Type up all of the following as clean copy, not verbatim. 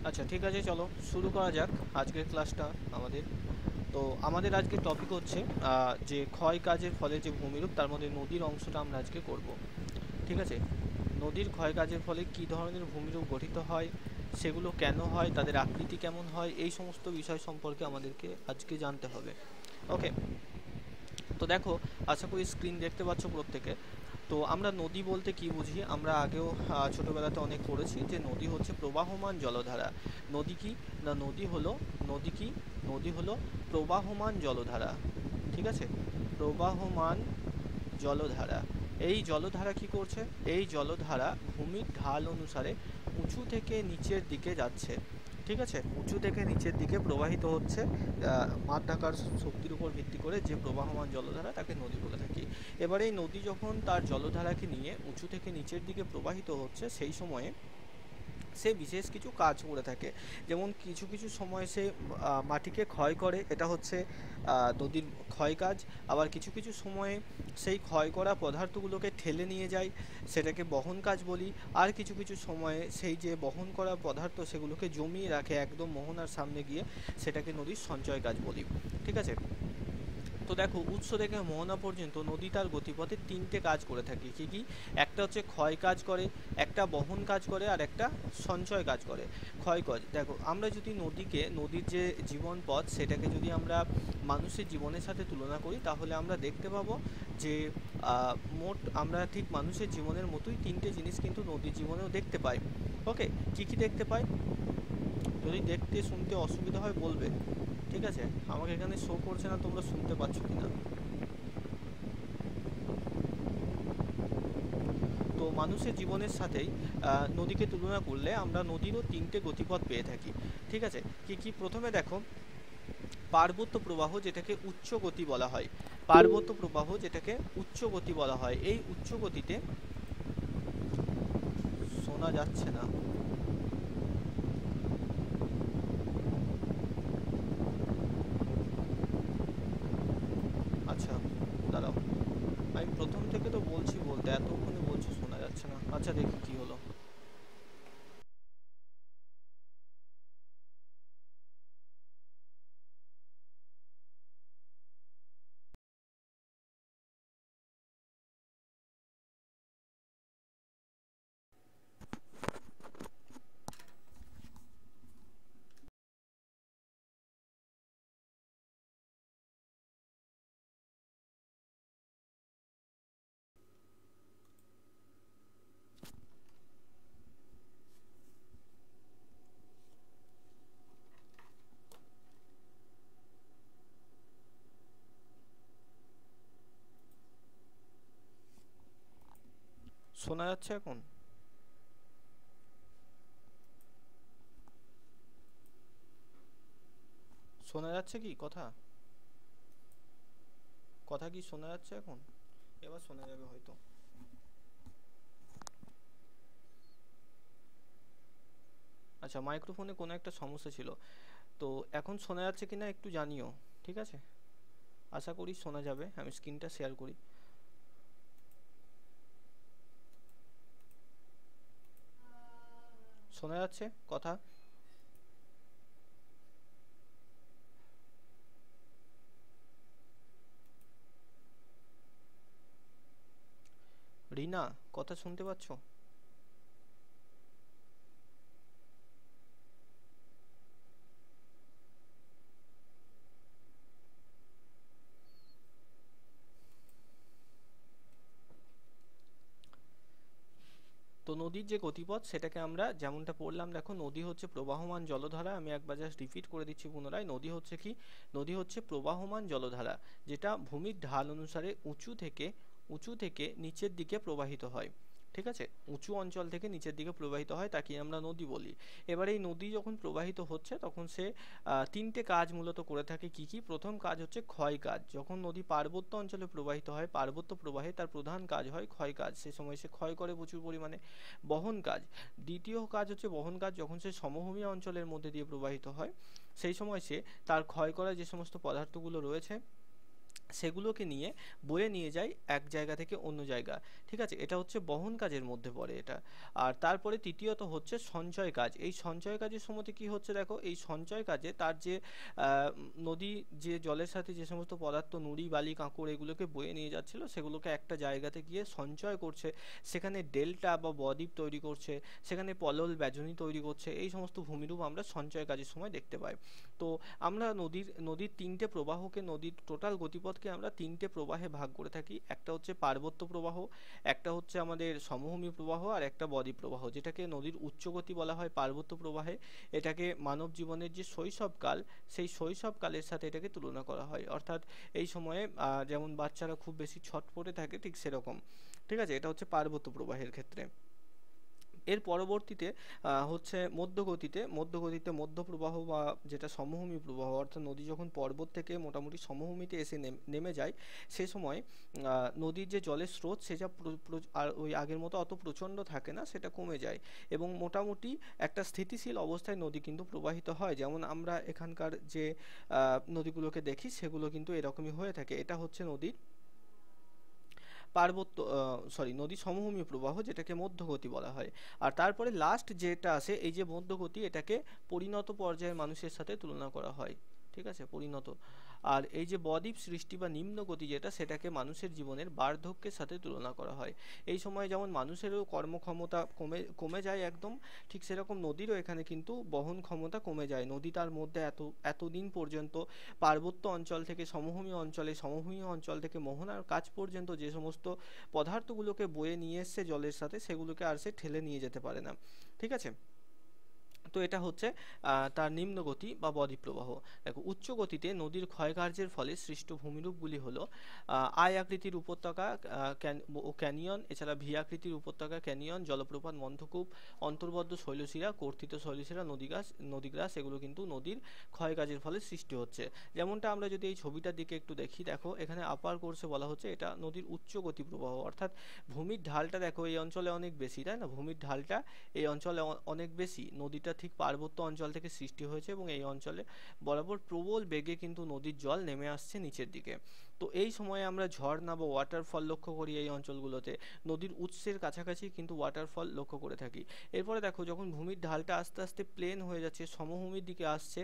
আচ্ছা ঠিক আছে, চলো শুরু করা যাক আজকের ক্লাসটা আমাদের। তো আমাদের আজকের টপিক হচ্ছে যে ক্ষয় কাজের ফলে যে ভূমিরূপ, তার মধ্যে নদীর অংশটা আমরা আজকে করব। ঠিক আছে। নদীর ক্ষয় কাজের ফলে কী ধরনের ভূমিরূপ গঠিত হয়, সেগুলো কেন হয়, তাদের আকৃতি কেমন হয়, এই সমস্ত বিষয় সম্পর্কে আমাদেরকে আজকে জানতে হবে। ওকে। তো দেখো, আশা করি স্ক্রিন দেখতে পাচ্ছ প্রত্যেকে। তো আমরা নদী বলতে কি বুঝি? আমরা আগেও ছোটবেলাতে অনেক পড়েছি যে নদী হচ্ছে প্রবাহমান জলধারা। নদী কি না, নদী কি নদী হলো প্রবাহমান জলধারা। ঠিক আছে, প্রবাহমান জলধারা। এই জলধারা কি করছে? এই জলধারা ভূমির ঢাল অনুসারে উঁচু থেকে নিচের দিকে যাচ্ছে। ঠিক আছে, উঁচু থেকে নিচের দিকে প্রবাহিত হচ্ছে মাধ্যাকর্ষণ শক্তির উপর ভিত্তি করে যে প্রবাহমান জলধারা, তাকে নদী বলে থাকি। এবার এই নদী যখন তার জলধারাকে নিয়ে উঁচু থেকে নিচের দিকে প্রবাহিত হচ্ছে, সেই সময়ে সে বিশেষ কিছু কাজ করে থাকে। যেমন কিছু কিছু সময় সে মাটিকে ক্ষয় করে, এটা হচ্ছে নদীর ক্ষয় কাজ। আবার কিছু কিছু সময়ে সেই ক্ষয় করা পদার্থগুলোকে ঠেলে নিয়ে যায়, সেটাকে বহন কাজ বলি। আর কিছু কিছু সময়ে সেই যে বহন করা পদার্থ, সেগুলোকে জমিয়ে রাখে একদম মোহনার সামনে গিয়ে, সেটাকে নদীর সঞ্চয় কাজ বলি। ঠিক আছে। তো দেখো, উৎস থেকে মোহনা পর্যন্ত নদী তার গতিপথে তিনটে কাজ করে থাকে। কি কি? একটা হচ্ছে ক্ষয় কাজ করে, একটা বহন কাজ করে, আর একটা সঞ্চয় কাজ করে। ক্ষয় কাজ, দেখো আমরা যদি নদীর যে জীবন পথ, সেটাকে যদি আমরা মানুষের জীবনের সাথে তুলনা করি, তাহলে আমরা দেখতে পাবো যে মোট আমরা ঠিক মানুষের জীবনের মতোই তিনটে জিনিস কিন্তু নদীর জীবনেও দেখতে পাই। ওকে। কি কি দেখতে পাই? যদি দেখতে শুনতে অসুবিধা হয় বলবে। ঠিক আছে। আমাকে এখানে শো করছে না, তোমরা শুনতে পাচ্ছ কিনা। তো মানুষের জীবনের সাথেই নদীকে তুলনা করলে আমরা নদীরও তিনটে গতিপথ পেয়ে থাকি। ঠিক আছে। কি কি? প্রথমে দেখো, পার্বত্য প্রবাহ, যেটাকে উচ্চ গতি বলা হয়। পার্বত্য প্রবাহ, যেটাকে উচ্চ গতি বলা হয়। এই উচ্চ গতিতে শোনা যাচ্ছে না। আচ্ছা, দাঁড়াও। আমি প্রথম থেকে তো বলছি বলতে, এতক্ষণে বলছি শোনা যাচ্ছে না। আচ্ছা, দেখি কি হলো। শোনা যাচ্ছে এখন? শোনা যাচ্ছে কি কথা? কথা কি শোনা যাচ্ছে এখন? এবার শোনা যাবে হয়তো। আচ্ছা, মাইক্রোফোনে কোনো একটা সমস্যা ছিল। তো এখন শোনা যাচ্ছে কিনা একটু জানিও। ঠিক আছে। আশা করি শোনা যাবে। আমি স্ক্রিনটা শেয়ার করি। শোনা যাচ্ছে কথা? রিনা, কথা শুনতে পাচ্ছ? তো নদীর যে গতিপথ, সেটাকে আমরা যেমনটা পড়লাম, দেখো নদী হচ্ছে প্রবাহমান জলধারা। আমি একবার জাস্ট রিপিট করে দিচ্ছি পুনরায়। নদী হচ্ছে কি? নদী হচ্ছে প্রবাহমান জলধারা, যেটা ভূমির ঢাল অনুসারে উঁচু থেকে নিচের দিকে প্রবাহিত হয়। ঠিক আছে। উঁচু অঞ্চল থেকে নিচের দিকে প্রবাহিত হয়, তাকে আমরা নদী বলি। এবার এই নদী যখন প্রবাহিত হচ্ছে, তখন সে তিনটে কাজ মূলত করে থাকে। কি কি? প্রথম কাজ হচ্ছে ক্ষয় কাজ। যখন নদী পার্বত্য অঞ্চলে প্রবাহিত হয়, পার্বত্য প্রবাহে তার প্রধান কাজ হয় ক্ষয় কাজ। সে সময় সে ক্ষয় করে প্রচুর পরিমাণে। বহন কাজ। দ্বিতীয় কাজ হচ্ছে বহন কাজ। যখন সে সমভূমি অঞ্চলের মধ্যে দিয়ে প্রবাহিত হয়, সেই সময় সে তার ক্ষয় করা যে সমস্ত পদার্থগুলো রয়েছে, সেগুলোকে নিয়ে বয়ে নিয়ে যায় এক জায়গা থেকে অন্য জায়গা। ঠিক আছে, এটা হচ্ছে বহন কাজের মধ্যে পড়ে এটা। আর তারপরে তৃতীয়ত হচ্ছে সঞ্চয় কাজ। এই সঞ্চয় কাজের সময় কি হচ্ছে দেখো, এই সঞ্চয় কাজে তার যে নদী, যে জলের সাথে যে সমস্ত পদার্থ নুড়ি বালি কাঁকড় এগুলোকে বয়ে নিয়ে যাচ্ছিল, সেগুলোকে একটা জায়গাতে গিয়ে সঞ্চয় করছে, সেখানে ডেল্টা বা বদ্বীপ তৈরি করছে, সেখানে পলল ব্যাজনী তৈরি করছে। এই সমস্ত ভূমিরূপ আমরা সঞ্চয় কাজের সময় দেখতে পাই। তো আমরা নদীর তিনটে প্রবাহকে, নদীর টোটাল গতিপথকে আমরা তিনটে প্রবাহে ভাগ করে থাকি। একটা হচ্ছে পার্বত্য প্রবাহ, একটা হচ্ছে আমাদের সমভূমি প্রবাহ, আর একটা বদ্বীপ প্রবাহ। যেটাকে নদীর উচ্চগতি বলা হয় পার্বত্য প্রবাহে। এটাকে মানব জীবনের যে শৈশবকাল, সেই শৈশবকালের সাথে এটাকে তুলনা করা হয়। অর্থাৎ এই সময়ে যেমন বাচ্চারা খুব বেশি ছটফটে থাকে, ঠিক সেরকম। ঠিক আছে, এটা হচ্ছে পার্বত্য প্রবাহের ক্ষেত্রে। এর পরবর্তীতে হচ্ছে মধ্যগতিতে মধ্যপ্রবাহ বা যেটা সমভূমি প্রবাহ, অর্থাৎ নদী যখন পর্বত থেকে মোটামুটি সমভূমিতে এসে নেমে যায়, সে সময় নদীর যে জলের স্রোত সেটা আর ওই আগের মতো অত প্রচণ্ড থাকে না, সেটা কমে যায় এবং মোটামুটি একটা স্থিতিশীল অবস্থায় নদী কিন্তু প্রবাহিত হয়। যেমন আমরা এখানকার যে নদীগুলোকে দেখি সেগুলো কিন্তু এরকমই হয়ে থাকে। এটা হচ্ছে নদীর পার্বত্য নদী সমভূমি প্রবাহ, যেটাকে মধ্যগতি বলা হয়। আর তারপরে লাস্ট যেটা আসে, এই যে মধ্যগতি, এটাকে পরিণত পর্যায়ের মানুষের সাথে তুলনা করা হয়। ঠিক আছে, পরিণত। আর এই যে বদ্বীপ সৃষ্টি বা নিম্ন গতি যেটা, সেটাকে মানুষের জীবনের বার্ধক্যের সাথে তুলনা করা হয়। এই সময় যেমন মানুষেরও কর্মক্ষমতা কমে যায় একদম, ঠিক সেরকম নদীরও এখানে কিন্তু বহন ক্ষমতা কমে যায়। নদী তার মধ্যে এতদিন পর্যন্ত পার্বত্য অঞ্চল থেকে সমভূমি অঞ্চলে, সমভূমি অঞ্চল থেকে মোহনার কাছ পর্যন্ত যে সমস্ত পদার্থগুলোকে বয়ে নিয়ে এসছে জলের সাথে, সেগুলোকে আর সে ঠেলে নিয়ে যেতে পারে না। ঠিক আছে, তো এটা হচ্ছে তার নিম্ন গতি বা বদ্বীপ প্রবাহ। দেখো, উচ্চ গতিতে নদীর ক্ষয়কার্যের ফলে সৃষ্ট ভূমিরূপগুলি হলো আই আকৃতির উপত্যকা ও ক্যানিয়ন, এছাড়া ভি আকৃতির উপত্যকা, ক্যানিয়ন, জলপ্রপাত, মন্থকূপ, অন্তর্বদ্ধ শৈলশিরা, কর্তিত শৈলশিরা, নদীগ্রাস, এগুলো কিন্তু নদীর ক্ষয়কাজের ফলে সৃষ্টি হচ্ছে। যেমনটা আমরা যদি এই ছবিটার দিকে একটু দেখি, দেখো এখানে আপার কোর্সে বলা হচ্ছে এটা নদীর উচ্চ গতি প্রবাহ, অর্থাৎ ভূমির ঢালটা দেখো এই অঞ্চলে অনেক বেশি, তাই না? ভূমির ঢালটা এই অঞ্চলে অনেক বেশি। নদীটা ঠিক পার্বত্য অঞ্চল থেকে সৃষ্টি হয়েছে এবং এই অঞ্চলে বরাবর প্রবল বেগে কিন্তু নদীর জল নেমে আসছে নিচের দিকে। তো এই সময়ে আমরা ঝর্ণা বা ওয়াটারফল লক্ষ্য করি এই অঞ্চলগুলোতে। নদীর উৎসের কাছাকাছি কিন্তু ওয়াটারফল লক্ষ্য করে থাকি। এরপরে দেখো, যখন ভূমির ঢালটা আস্তে আস্তে প্লেন হয়ে যাচ্ছে, সমভূমির দিকে আসছে,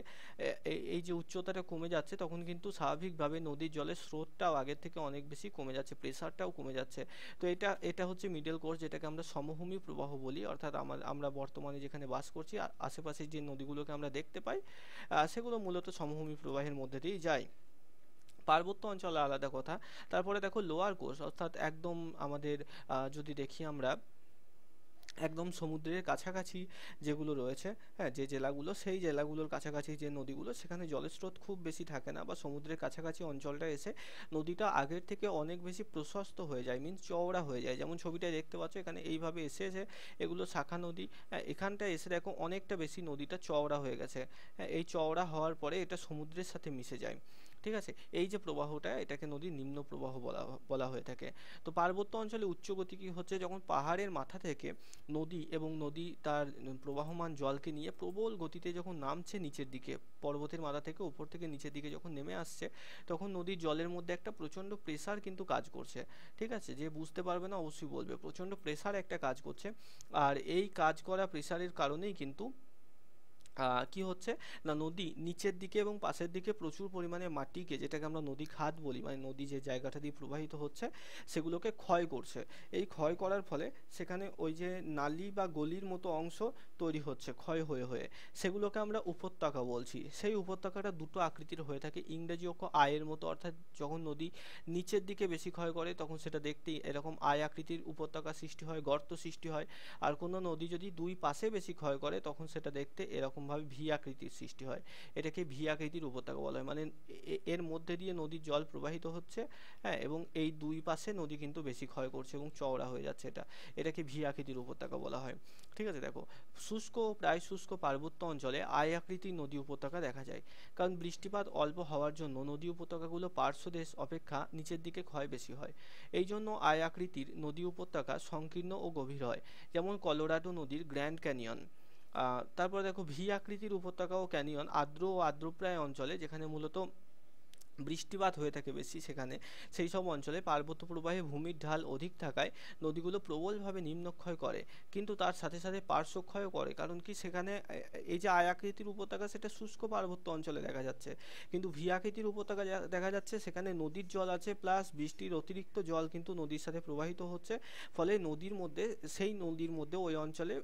এই যে উচ্চতাটা কমে যাচ্ছে, তখন কিন্তু স্বাভাবিকভাবে নদীর জলের স্রোতটাও আগের থেকে অনেক বেশি কমে যাচ্ছে, প্রেসারটাও কমে যাচ্ছে। তো এটা হচ্ছে মিডল কোর্স, যেটাকে আমরা সমভূমি প্রবাহ বলি। অর্থাৎ আমরা বর্তমানে যেখানে বাস করছি, আশেপাশের যে নদীগুলোকে আমরা দেখতে পাই, সেগুলো মূলত সমভূমি প্রবাহের মধ্যে দিয়েই যায়। পার্বত্য অঞ্চলে আলাদা কথা। তারপরে দেখো লোয়ার কোর্স, অর্থাৎ একদম আমাদের যদি দেখি আমরা একদম সমুদ্রের কাছাকাছি যেগুলো রয়েছে, হ্যাঁ, যে জেলাগুলো, সেই জেলাগুলোর কাছাকাছি যে নদীগুলো, সেখানে জলের স্রোত খুব বেশি থাকে না, বা সমুদ্রের কাছাকাছি অঞ্চলটা এসে নদীটা আগের থেকে অনেক বেশি প্রশস্ত হয়ে যায়, মিন্স চওড়া হয়ে যায়। যেমন ছবিটায় দেখতে পাচ্ছ, এখানে এইভাবে এসে এগুলো শাখা নদী, হ্যাঁ, এখানটায় এসে দেখো অনেকটা বেশি নদীটা চওড়া হয়ে গেছে। হ্যাঁ, এই চওড়া হওয়ার পরে এটা সমুদ্রের সাথে মিশে যায়। ঠিক আছে, এই যে প্রবাহটা, এটাকে নদীর নিম্ন প্রবাহ বলা হয়ে থাকে। তো পার্বত্য অঞ্চলে উচ্চ গতি কি হচ্ছে, যখন পাহাড়ের মাথা থেকে নদী তার প্রবাহমান জলকে নিয়ে প্রবল গতিতে যখন নামছে নিচের দিকে, পর্বতের মাথা থেকে উপর থেকে নিচের দিকে যখন নেমে আসছে, তখন নদীর জলের মধ্যে একটা প্রচণ্ড প্রেসার কিন্তু কাজ করছে। ঠিক আছে, যে বুঝতে পারবে না অবশ্যই বলবে, প্রচণ্ড প্রেসার একটা কাজ করছে। আর এই কাজ করা প্রেসারের কারণেই কিন্তু কি হচ্ছে না, নদী নিচের দিকে এবং পাশের দিকে প্রচুর পরিমাণে মাটিকে, যেটাকে আমরা নদী খাত বলি, মানে নদী যে জায়গাটা দিয়ে প্রবাহিত হচ্ছে, সেগুলোকে ক্ষয় করছে। এই ক্ষয় করার ফলে সেখানে ওই যে নালী বা গলির মতো অংশ তৈরি হচ্ছে ক্ষয় হয়ে হয়ে, সেগুলোকে আমরা উপত্যকা বলছি। সেই উপত্যকাটা দুটো আকৃতির হয়ে থাকে, ইংরেজি অক্ষর আয়ের মতো, অর্থাৎ যখন নদী নিচের দিকে বেশি ক্ষয় করে, তখন সেটা দেখতে এরকম আয় আকৃতির উপত্যকা সৃষ্টি হয়, গর্ত সৃষ্টি হয়। আর কোনো নদী যদি দুই পাশে বেশি ক্ষয় করে, তখন সেটা দেখতে এরকমভাবে ভি আকৃতির সৃষ্টি হয়। এটাকে ভি আকৃতির উপত্যকা বলা হয়। মানে এর মধ্যে দিয়ে নদীর জল প্রবাহিত হচ্ছে, হ্যাঁ, এবং এই দুই পাশে নদী কিন্তু বেশি ক্ষয় করছে এবং চওড়া হয়ে যাচ্ছে, এটাকে ভি আকৃতির উপত্যকা বলা হয়। ঠিক আছে, দেখো, প্রায় শুষ্ক পার্বত্য অঞ্চলে আয় আকৃতির নদী উপত্যকা দেখা যায়, কারণ বৃষ্টিপাত অল্প হওয়ার জন্য নদী উপত্যকাগুলো পার্শ্বদেশ অপেক্ষা নিচের দিকে ক্ষয় বেশি হয়। এই জন্য আয় আকৃতির নদী উপত্যকা সংকীর্ণ ও গভীর হয়, যেমন কলোরাডো নদীর গ্র্যান্ড ক্যানিয়ন। তারপরে দেখো, ভি আকৃতির উপত্যকা ও ক্যানিয়ন আর্দ্র ও আর্দ্রপ্রায় অঞ্চলে, যেখানে মূলত বৃষ্টিপাত হয়ে থাকে বেশি সেখানে, সেই সব অঞ্চলে পার্বত্য প্রবাহে ভূমির ঢাল অধিক থাকায় নদীগুলো প্রবলভাবে নিম্নক্ষয় করে, কিন্তু তার সাথে সাথে পার্শ্বক্ষয়ও করে। কারণ কি, সেখানে এই যে আয়াকৃতির উপত্যকা সেটা শুষ্ক পার্বত্য অঞ্চলে দেখা যাচ্ছে, কিন্তু ভি আকৃতির উপত্যকা দেখা যাচ্ছে সেখানে নদীর জল আছে, প্লাস বৃষ্টির অতিরিক্ত জল কিন্তু নদীর সাথে প্রবাহিত হচ্ছে, ফলে নদীর মধ্যে ওই অঞ্চলে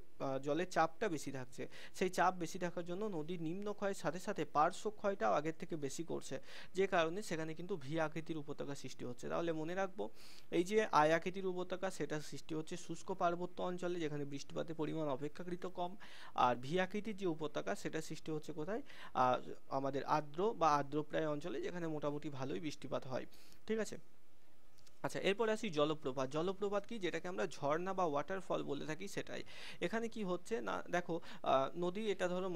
জলের চাপটা বেশি থাকছে। সেই চাপ বেশি থাকার জন্য নদীর নিম্নক্ষয়ের সাথে সাথে পার্শ্বক্ষয়টাও আগের থেকে বেশি করছে, যে কারণে সেখানে কিন্তু ভি আকৃতির উপত্যকা সৃষ্টি হচ্ছে। তাহলে মনে রাখবো, এই যে আয় আকৃতির উপত্যকা সেটা সৃষ্টি হচ্ছে শুষ্ক পার্বত্য অঞ্চলে যেখানে বৃষ্টিপাতের পরিমাণ অপেক্ষাকৃত কম, আর ভি আকৃতির যে উপত্যকা সেটা সৃষ্টি হচ্ছে কোথায়, আমাদের আর্দ্র বা আর্দ্রপ্রায় অঞ্চলে, যেখানে মোটামুটি ভালোই বৃষ্টিপাত হয়। ঠিক আছে। আচ্ছা, এরপরে আসি জলপ্রপাত। জলপ্রপাত কি, যেটাকে আমরা ঝর্ণা বা ওয়াটারফল বলে থাকি, সেটাই। এখানে কি হচ্ছে না, দেখো নদী, এটা ধরো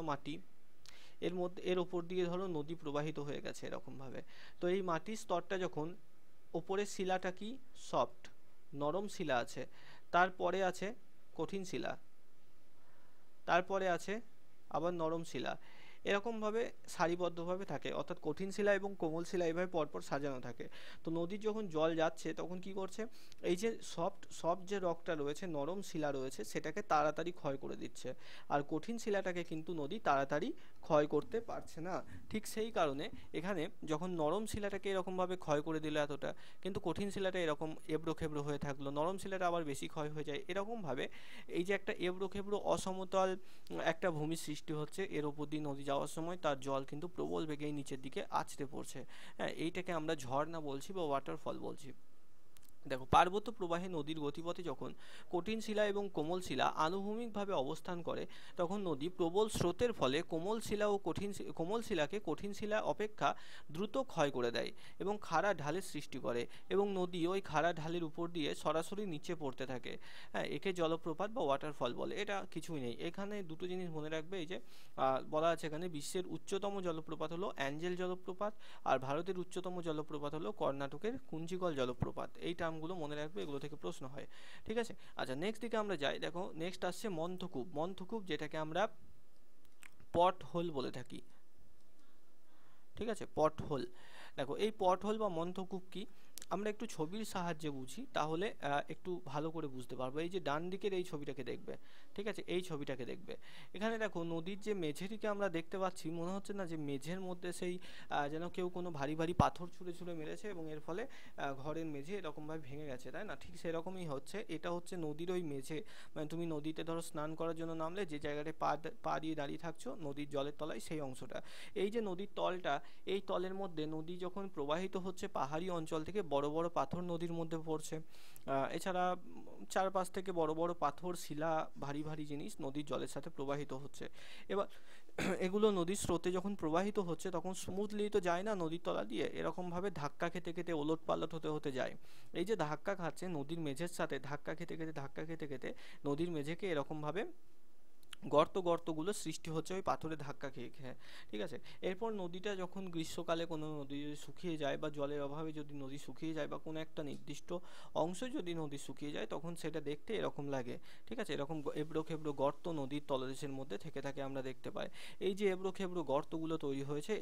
মাটি, এর ওপর দিয়ে ধরো নদী প্রবাহিত হয়ে গেছে এরকম ভাবে। তো এই মাটির স্তরটা যখন, ওপরের শিলাটা কি সফট, নরম শিলা আছে, তারপরে আছে কঠিন শিলা, তারপরে আছে আবার নরম শিলা, এরকমভাবে সারিবদ্ধভাবে থাকে, অর্থাৎ কঠিন শিলা এবং কোমল শিলা এইভাবে পরপর সাজানো থাকে। তো নদীর যখন জল যাচ্ছে তখন কি করছে, এই যে সফট যে রকটা রয়েছে, নরম শিলা রয়েছে, সেটাকে তাড়াতাড়ি ক্ষয় করে দিচ্ছে, আর কঠিন শিলাটাকে কিন্তু নদী তাড়াতাড়ি ক্ষয় করতে পারছে না। ঠিক সেই কারণে এখানে যখন নরম শিলাটাকে এরকমভাবে ক্ষয় করে দিল এতটা, কিন্তু কঠিন শিলাটা এরকম এবড়ো খেবড়ো হয়ে থাকলো, নরম শিলাটা আবার বেশি ক্ষয় হয়ে যায়, এরকমভাবে এই যে একটা এবড়ো খেবড়ো অসমতল একটা ভূমির সৃষ্টি হচ্ছে, এর ওপর দিয়ে নদী যাওয়ার সময় তার জল কিন্তু প্রবল বেগে নিচের দিকে আছড়ে পড়ছে। হ্যাঁ, এইটাকে আমরা ঝর্ণা বলছি বা ওয়াটারফল বলছি। দেখো, পার্বত্য প্রবাহে নদীর গতিপথে যখন কঠিন শিলা এবং কোমল শিলা আনুভূমিকভাবে অবস্থান করে, তখন নদী প্রবল স্রোতের ফলে কোমল শিলাকে কঠিন শিলা অপেক্ষা দ্রুত ক্ষয় করে দেয় এবং খাড়া ঢালের সৃষ্টি করে, এবং নদী ওই খাড়া ঢালের উপর দিয়ে সরাসরি নিচে পড়তে থাকে। হ্যাঁ, একে জলপ্রপাত বা ওয়াটারফল বলে। এটা কিছুই নেই, এখানে দুটো জিনিস মনে রাখবে। এই যে বলা আছে এখানে, বিশ্বের উচ্চতম জলপ্রপাত হলো অ্যাঞ্জেল জলপ্রপাত, আর ভারতের উচ্চতম জলপ্রপাত হলো কর্ণাটকের কুঞ্চিকল জলপ্রপাত। এই টার্মগুলো মনে রাখবে, এগুলো থেকে প্রশ্ন হয়। ঠিক আছে। আচ্ছা, নেক্সট দিকে আমরা যাই। দেখো, নেক্সট আসছে মন্থকূপ। মন্থকূপ, যেটাকে আমরা পট হোল বলে থাকি। ঠিক আছে, পট হোল। দেখো, এই পট হোল বা মন্থকূপ কি, আমরা একটু ছবির সাহায্যে বুঝি, তাহলে একটু ভালো করে বুঝতে পারবো। এই যে ডান দিকের এই ছবিটাকে দেখবে, ঠিক আছে, এই ছবিটাকে দেখবে। এখানে দেখো, নদীর যে মেঝেটিকে আমরা দেখতে পাচ্ছি, মনে হচ্ছে না যে মেঝের মধ্যে সেই যেন কেউ কোনো ভারী ভারী পাথর ছুঁড়ে ছুঁড়ে মেরেছে এবং এর ফলে ঘরের মেঝে এরকমভাবে ভেঙে গেছে, তাই না? ঠিক সেরকমই হচ্ছে। এটা হচ্ছে নদীর ওই মেঝে, মানে তুমি নদীতে ধরো স্নান করার জন্য নামলে, যে জায়গাটায় পা দিয়ে দাঁড়িয়ে থাকছো নদীর জলের তলায়, সেই অংশটা। এই যে নদীর তলটা, এই তলের মধ্যে নদী যখন প্রবাহিত হচ্ছে পাহাড়ি অঞ্চল থেকে, বড় বড় পাথর নদীর মধ্যে পড়ছে। এছাড়া চারপাশ থেকে বড় বড় পাথর, শিলা, ভারী ভারী জিনিস নদীর জলের সাথে প্রবাহিত হচ্ছে। এবার এগুলো নদীর স্রোতে যখন প্রবাহিত হচ্ছে, তখন স্মুথলি তো যায় না নদীর তলা দিয়ে, এরকমভাবে ধাক্কা খেতে খেতে ওলট পালট হতে হতে যায়। এই যে ধাক্কা খাচ্ছে নদীর মেঝের সাথে, ধাক্কা খেতে খেতে নদীর মেঝেকে এরকমভাবে গর্তগুলো সৃষ্টি হচ্ছে ওই পাথরের ধাক্কা খেয়ে খেয়ে। ঠিক আছে। এরপর নদীটা যখন গ্রীষ্মকালে কোনো নদী যদি শুকিয়ে যায়, বা জলের অভাবে যদি নদী শুকিয়ে যায়, বা কোনো একটা নির্দিষ্ট অংশ যদি নদী শুকিয়ে যায়, তখন সেটা দেখতে এরকম লাগে। ঠিক আছে, এরকম এবড়ো খেবড়ো গর্ত নদীর তলদেশের মধ্যে থেকে থাকে, আমরা দেখতে পাই। এই যে এবড়ো খেবড়ো গর্তগুলো তৈরি হয়েছে,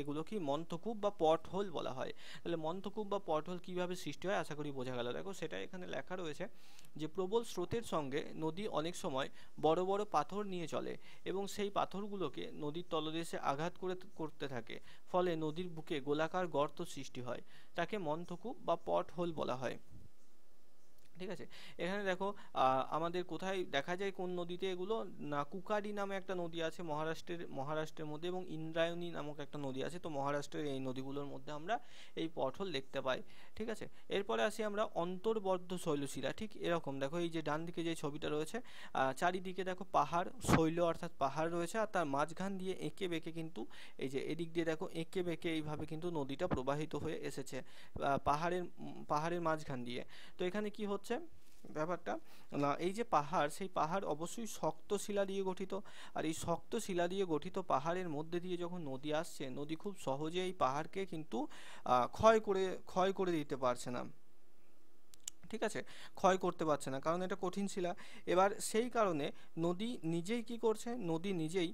এগুলো কি মন্থকূপ বা পট হোল বলা হয়। তাহলে মন্থকূপ বা পট হোল কীভাবে সৃষ্টি হয়, আশা করি বোঝা গেল। দেখো, সেটা এখানে লেখা রয়েছে যে প্রবল স্রোতের সঙ্গে নদী অনেক সময় বড় বড় পাথর নিয়ে চলে, এবং সেই পাথরগুলোকে নদীর তলদেশে আঘাত করতে থাকে, ফলে নদীর বুকে গোলাকার গর্ত সৃষ্টি হয়। তাকে মন্থকূপ বা পট হোল বলা হয়। ঠিক আছে। এখানে দেখো, আমাদের কোথায় দেখা যায়, কোন নদীতে এগুলো না, কুকারি নামে একটা নদী আছে মহারাষ্ট্রের মধ্যে, এবং ইন্দ্রায়ণী নামক একটা নদী আছে। তো মহারাষ্ট্রের এই নদীগুলোর মধ্যে আমরা এই পটহোল দেখতে পাই। ঠিক আছে। এরপরে আসি আমরা অন্তর্বদ্ধ শৈলশিলা। ঠিক এরকম দেখো, এই যে ডান দিকে যে ছবিটা রয়েছে, চারিদিকে দেখো পাহাড়, শৈল অর্থাৎ পাহাড় রয়েছে, আর তার মাঝখান দিয়ে এঁকে বেঁকে কিন্তু, এই যে এদিক দিয়ে দেখো এঁকে বেঁকে এইভাবে কিন্তু নদীটা প্রবাহিত হয়ে এসেছে পাহাড়ের মাঝখান দিয়ে। তো এখানে কি হচ্ছে ব্যাপারটা না, এই যে পাহাড়, সেই পাহাড় অবশ্যই শক্ত শিলা দিয়ে গঠিত, আর এই শক্ত শিলা দিয়ে গঠিত পাহাড়ের মধ্যে দিয়ে যখন নদী আসছে, নদী খুব সহজে এই পাহাড়কে কিন্তু ক্ষয় করে দিতে পারছে না। ঠিক আছে, ক্ষয় করতে পারছে না, কারণ এটা কঠিন শিলা। এবার সেই কারণে নদী নিজেই কি করছে, নদী নিজেই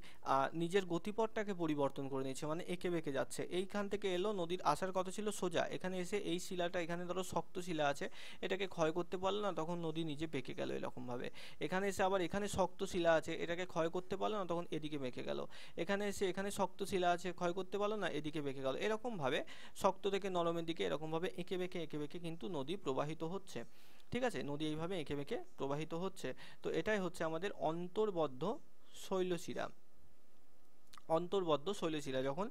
নিজের গতিপথটাকে পরিবর্তন করে নিচ্ছে, মানে এঁকে বেঁকে যাচ্ছে। এইখান থেকে এলো, নদীর আসার কথা ছিল সোজা, এখানে এসে এই শিলাটা, এখানে ধরো শক্ত শিলা আছে, এটাকে ক্ষয় করতে পারলো না, তখন নদী নিজে বেঁকে গেল এরকমভাবে। এখানে এসে আবার এখানে শক্ত শিলা আছে, এটাকে ক্ষয় করতে পারলো না, তখন এদিকে বেঁকে গেল। এখানে এসে এখানে শক্ত শিলা আছে, ক্ষয় করতে পারলো না, এদিকে বেঁকে গেল। এরকমভাবে শক্ত থেকে নরমের দিকে এরকমভাবে এঁকে বেঁকে কিন্তু নদী প্রবাহিত হচ্ছে। ঠিক আছে, নদী এইভাবে এঁকে বেঁকে প্রবাহিত হচ্ছে। তো এটাই হচ্ছে আমাদের অন্তর্বদ্ধ শৈলশিরা। অন্তর্বদ্ধ শৈলশিরা যখন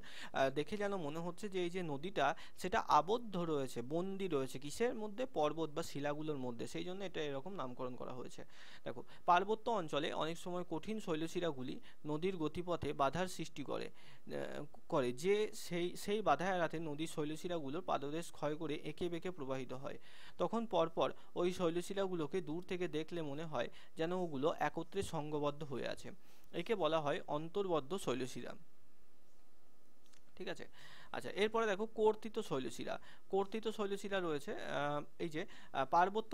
দেখে যেন মনে হচ্ছে যে এই যে নদীটা, সেটা আবদ্ধ রয়েছে, বন্দি রয়েছে কিসের মধ্যে, পর্বত বা শিলাগুলোর মধ্যে, সেই জন্য এটা এরকম নামকরণ করা হয়েছে। দেখো, পার্বত্য অঞ্চলে অনেক সময় কঠিন শৈলশিরাগুলি নদীর গতিপথে বাধার সৃষ্টি করে যে সেই বাধা এড়াতে নদীর শৈলশিরাগুলোর পাদদেশ ক্ষয় করে এঁকে বেঁকে প্রবাহিত হয়। তখন পরপর ওই শৈলশিরাগুলোকে দূর থেকে দেখলে মনে হয় যেন ওগুলো একত্রে সংঘবদ্ধ হয়ে আছে। একে বলা হয় অন্তর্বদ্ধ শৈলশিরা। ঠিক আছে। আচ্ছা, এরপরে দেখো কর্তিত শৈলশিরা। কর্তিত শৈলশিরা রয়েছে এই যে পার্বত্য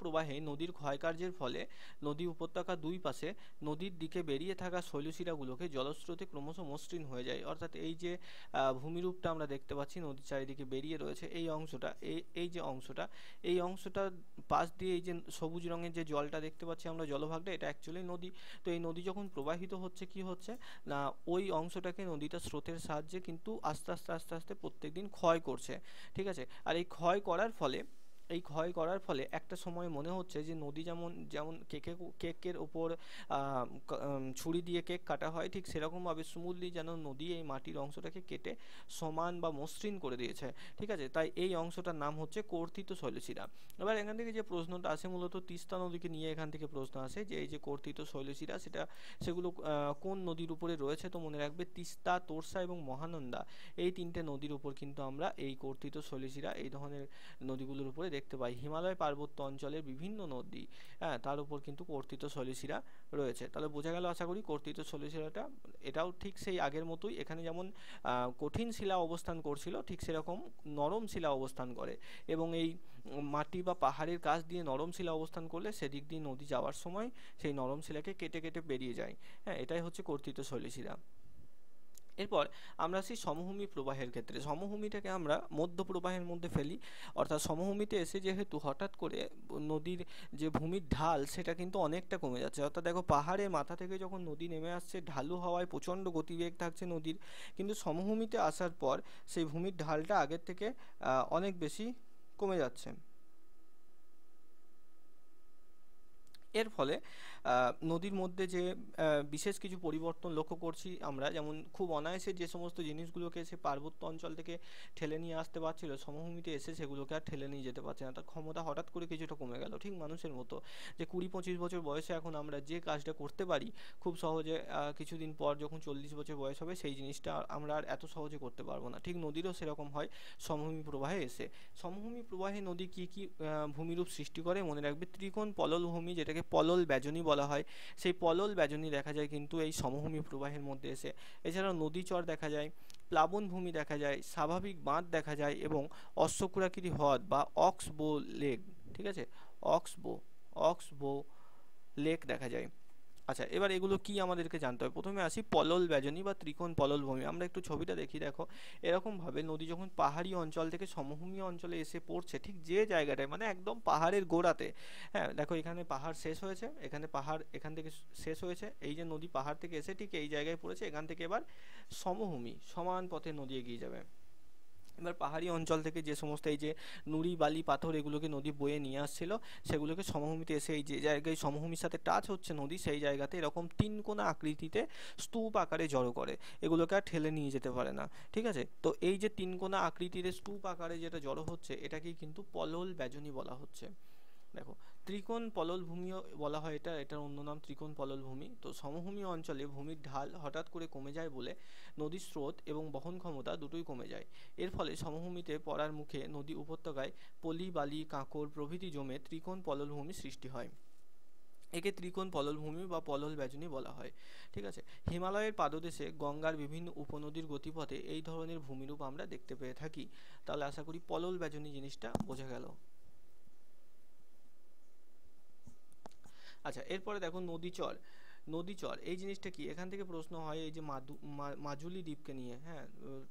প্রবাহে নদীর ক্ষয়কার্যের ফলে নদী উপত্যকা দুই পাশে নদীর দিকে বেরিয়ে থাকা শৈলশিরাগুলোকে জলস্রোতে ক্রমশ মসৃণ হয়ে যায়। অর্থাৎ এই যে ভূমিরূপটা আমরা দেখতে পাচ্ছি, নদীর চারিদিকে বেরিয়ে রয়েছে এই অংশটা, এই অংশটা পাশ দিয়ে এই যে সবুজ রঙের যে জলটা দেখতে পাচ্ছি আমরা, জলভাগটা, এটা অ্যাকচুয়ালি নদী। তো এই নদী যখন প্রবাহিত হচ্ছে, কি হচ্ছে না, ওই অংশটাকে নদীটা স্রোতের সাহায্যে কিন্তু আস্তে আস্তে আস্তে আস্তে প্রত্যেকদিন ক্ষয় করছে। ঠিক আছে, আর এই ক্ষয় করার ফলে একটা সময় মনে হচ্ছে যে নদী যেমন যেমন কেকের ওপর ছুরি দিয়ে কেক কাটা হয়, ঠিক সেরকমভাবে স্মুথলি যেন নদী এই মাটির অংশটাকে কেটে সমান বা মসৃণ করে দিয়েছে। ঠিক আছে, তাই এই অংশটার নাম হচ্ছে কর্তিত শৈলশিরা। এবার এখান থেকে যে প্রশ্নটা আসে, মূলত তিস্তা নদীকে নিয়ে এখান থেকে প্রশ্ন আসে যে এই যে কর্তিত শৈলশিরা, সেগুলো কোন নদীর উপরে রয়েছে। তো মনে রাখবে, তিস্তা, তোর্সা এবং মহানন্দা, এই তিনটে নদীর উপর কিন্তু আমরা এই কর্তিত শৈলশিরা এই ধরনের নদীগুলোর উপরে দেখতে পাই। হিমালয় পার্বত্য অঞ্চলের বিভিন্ন নদী, হ্যাঁ, তার উপর কিন্তু কর্তিত শৈলশিরা রয়েছে। তাহলে বোঝা গেল আশা করি কর্তিত শৈলশিরাটা। এটাও ঠিক সেই আগের মতোই, এখানে যেমন কঠিন শিলা অবস্থান করছিল, ঠিক সেরকম নরম শিলা অবস্থান করে, এবং এই মাটি বা পাহাড়ের কাছ দিয়ে নরম শিলা অবস্থান করলে সেদিক দিয়ে নদী যাওয়ার সময় সেই নরম শিলাকে কেটে কেটে বেরিয়ে যায়। হ্যাঁ, এটাই হচ্ছে কর্তিত শৈলশিরা। এরপর আমরা আসি সমভূমি প্রবাহের ক্ষেত্রে। সমভূমিটাকে আমরা মধ্য প্রবাহের মধ্যে ফেলি, অর্থাৎ সমভূমিতে এসে যেহেতু হঠাৎ করে নদীর যে ভূমির ঢাল, সেটা কিন্তু অনেকটা কমে যাচ্ছে। অর্থাৎ দেখো, পাহাড়ের মাথা থেকে যখন নদী নেমে আসছে, ঢালু হওয়ায় প্রচণ্ড গতিবেগ থাকছে নদীর, কিন্তু সমভূমিতে আসার পর সেই ভূমির ঢালটা আগের থেকে অনেক বেশি কমে যাচ্ছে। এর ফলে নদীর মধ্যে যে বিশেষ কিছু পরিবর্তন লক্ষ্য করছি আমরা, যেমন খুব অনায়াসে যে সমস্ত জিনিসগুলোকে সে পার্বত্য অঞ্চল থেকে ঠেলে নিয়ে আসতে পারছিল, সমভূমিতে এসে সেগুলোকে আর ঠেলে নিয়ে যেতে পারছে না। তার ক্ষমতা হঠাৎ করে কিছুটা কমে গেল, ঠিক মানুষের মতো, যে 20-25 বছর বয়সে এখন আমরা যে কাজটা করতে পারি খুব সহজে, কিছুদিন পর যখন 40 বছর বয়স হবে সেই জিনিসটা আমরা আর এত সহজে করতে পারবো না। ঠিক নদীরও সেরকম হয় সমভূমি প্রবাহে এসে। সমভূমি প্রবাহে নদী কি কি ভূমিরূপ সৃষ্টি করে, মনে রাখবে, ত্রিকোণ পলল ভূমি, যেটাকে পলল ব্যাজনী বলা হয়, সেই পলল ব্যাজনী দেখা যায় কিন্তু এই সমভূমি প্রবাহের মধ্যে এসে। এছাড়াও নদীচর দেখা যায়, প্লাবন ভূমি দেখা যায়, স্বাভাবিক বাঁধ দেখা যায়, এবং অশ্বক্ষুরাকৃতি হ্রদ বা অক্সবো লেক, ঠিক আছে, অক্সবো লেক দেখা যায়। আচ্ছা, এবার এগুলো কি আমাদেরকে জানতে হবে। প্রথমে আসি পলল ব্যাজনী বা ত্রিকোণ পলল ভূমি। আমরা একটু ছবিটা দেখি, দেখো, এরকমভাবে নদী যখন পাহাড়ি অঞ্চল থেকে সমভূমি অঞ্চলে এসে পড়ছে, ঠিক যে জায়গাটায়, মানে একদম পাহাড়ের গোড়াতে, হ্যাঁ, দেখো এখানে পাহাড় শেষ হয়েছে, এখানে পাহাড় এখান থেকে শেষ হয়েছে, এই যে নদী পাহাড় থেকে এসে ঠিক এই জায়গায় পড়েছে, এখান থেকে এবার সমভূমি, সমান পথে নদী এগিয়ে যাবে। এবার পাহাড়ি অঞ্চল থেকে যে সমস্ত এই যে নুড়ি বালি পাথর এগুলোকে নদী বয়ে নিয়ে আসছিল, সেগুলোকে সমভূমিতে এসে এই যে জায়গায় সমভূমির সাথে টাচ হচ্ছে নদী, সেই জায়গাতে এরকম তিন কোণা আকৃতিতে স্তূপ আকারে জড়ো করে, এগুলোকে আর ঠেলে নিয়ে যেতে পারে না। ঠিক আছে, তো এই যে তিন কোণা আকৃতিতে স্তূপ আকারে যেটা জড়ো হচ্ছে, এটাকেই কিন্তু পলল ব্যাজনী বলা হচ্ছে। দেখো, ত্রিকোণ পলল ভূমিও বলা হয় এটার অন্য নাম ত্রিকোণ পলল ভূমি। তো সমভূমি অঞ্চলে ভূমির ঢাল হঠাৎ করে কমে যায় বলে নদীর স্রোত এবং বহন ক্ষমতা দুটোই কমে যায়। এর ফলে সমভূমিতে পড়ার মুখে নদী উপত্যকায় পলি বালি কাঁকর প্রভৃতি জমে ত্রিকোণ পলল ভূমি সৃষ্টি হয়। একে ত্রিকোণ পললভূমি বা পলল ব্যাজনী বলা হয়। ঠিক আছে। হিমালয়ের পাদদেশে গঙ্গার বিভিন্ন উপনদীর গতিপথে এই ধরনের ভূমিরূপ আমরা দেখতে পেয়ে থাকি। তাহলে আশা করি পলল ব্যাজনী জিনিসটা বোঝা গেল। আচ্ছা, এরপরে দেখো নদীচর। নদীচর এই জিনিসটা কি, এখান থেকে প্রশ্ন হয় এই যে মাজুলি দ্বীপকে নিয়ে। হ্যাঁ,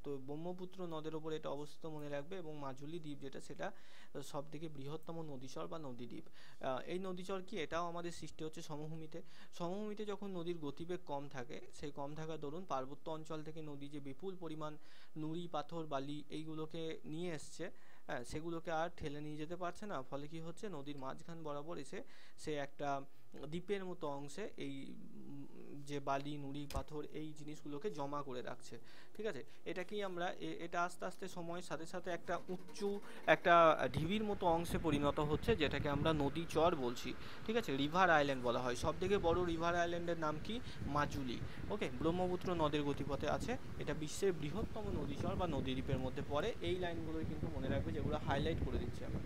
তো ব্রহ্মপুত্র নদের ওপর এটা অবস্থিত মনে রাখবে, এবং মাজুলি দ্বীপ যেটা সেটা সব থেকে বৃহত্তম নদীচর বা নদীদ্বীপ। এই নদীচর কি, এটাও আমাদের সৃষ্টি হচ্ছে সমভূমিতে। সমভূমিতে যখন নদীর গতিবেগ কম থাকে, সেই কম থাকার দরুন পার্বত্য অঞ্চল থেকে নদী যে বিপুল পরিমাণ নুড়ি পাথর বালি এইগুলোকে নিয়ে এসছে, হ্যাঁ, সেগুলোকে আর ঠেলে নিয়ে যেতে পারছে না। ফলে কি হচ্ছে, নদীর মাঝখান বরাবর এসে সে একটা দ্বীপের মতো অংশে এই যে বালি নুড়ি পাথর এই জিনিসগুলোকে জমা করে রাখছে। ঠিক আছে। এটাকেই আমরা এটা আস্তে আস্তে সময়ের সাথে সাথে একটা উঁচু একটা ঢিবির মতো অংশে পরিণত হচ্ছে, যেটাকে আমরা নদী চর বলছি। ঠিক আছে, রিভার আইল্যান্ড বলা হয়। সব থেকে বড় রিভার আইল্যান্ডের নাম কি, মাজুলি। ওকে, ব্রহ্মপুত্র নদের গতিপথে আছে। এটা বিশ্বের বৃহত্তম নদীচর বা নদীদ্বীপের মধ্যে পড়ে। এই লাইনগুলোই কিন্তু মনে রাখবে, যেগুলো হাইলাইট করে দিচ্ছি আমি।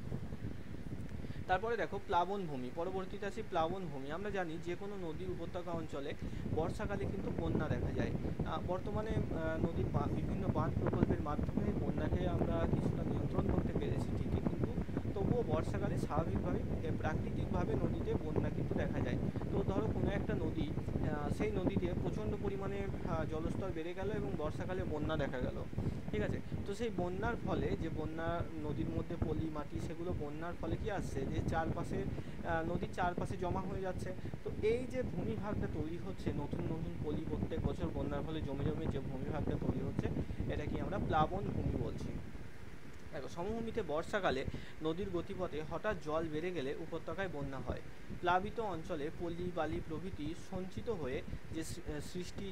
তারপরে দেখো প্লাবন ভূমি, পরবর্তীতে আসি প্লাবন ভূমি। আমরা জানি যে কোনো নদীর উপত্যকা অঞ্চলে বর্ষাকালে কিন্তু বন্যা দেখা যায়। বর্তমানে নদীর বিভিন্ন বাঁধ প্রকল্পের মাধ্যমে বন্যাকে আমরা কিছুটা নিয়ন্ত্রণ করতে পেরেছি ঠিকই, কিন্তু তবুও বর্ষাকালে স্বাভাবিকভাবে প্রাকৃতিকভাবে নদীতে বন্যা কিন্তু দেখা যায়। তো ধরো কোনো একটা নদী, সেই নদীতে প্রচণ্ড পরিমাণে জলস্তর বেড়ে গেল এবং বর্ষাকালে বন্যা দেখা গেল। ঠিক আছে। তো সেই বন্যার ফলে যে বন্যা নদীর মধ্যে পলি মাটি, সেগুলো বন্যার ফলে কি আসছে, যে চারপাশে নদীর চারপাশে জমা হয়ে যাচ্ছে। তো এই যে ভূমিভাগটা তৈরি হচ্ছে, নতুন নতুন পলি প্রত্যেক বছর বন্যার ফলে জমে জমে যে ভূমিভাগটা তৈরি হচ্ছে, এটা কি আমরা প্লাবন ভূমি বলছি। দেখো, সমভূমিতে বর্ষাকালে নদীর গতিপথে হঠাৎ জল বেড়ে গেলে উপত্যকায় বন্যা হয়। প্লাবিত অঞ্চলে পলি বালি প্রভৃতি সঞ্চিত হয়ে যে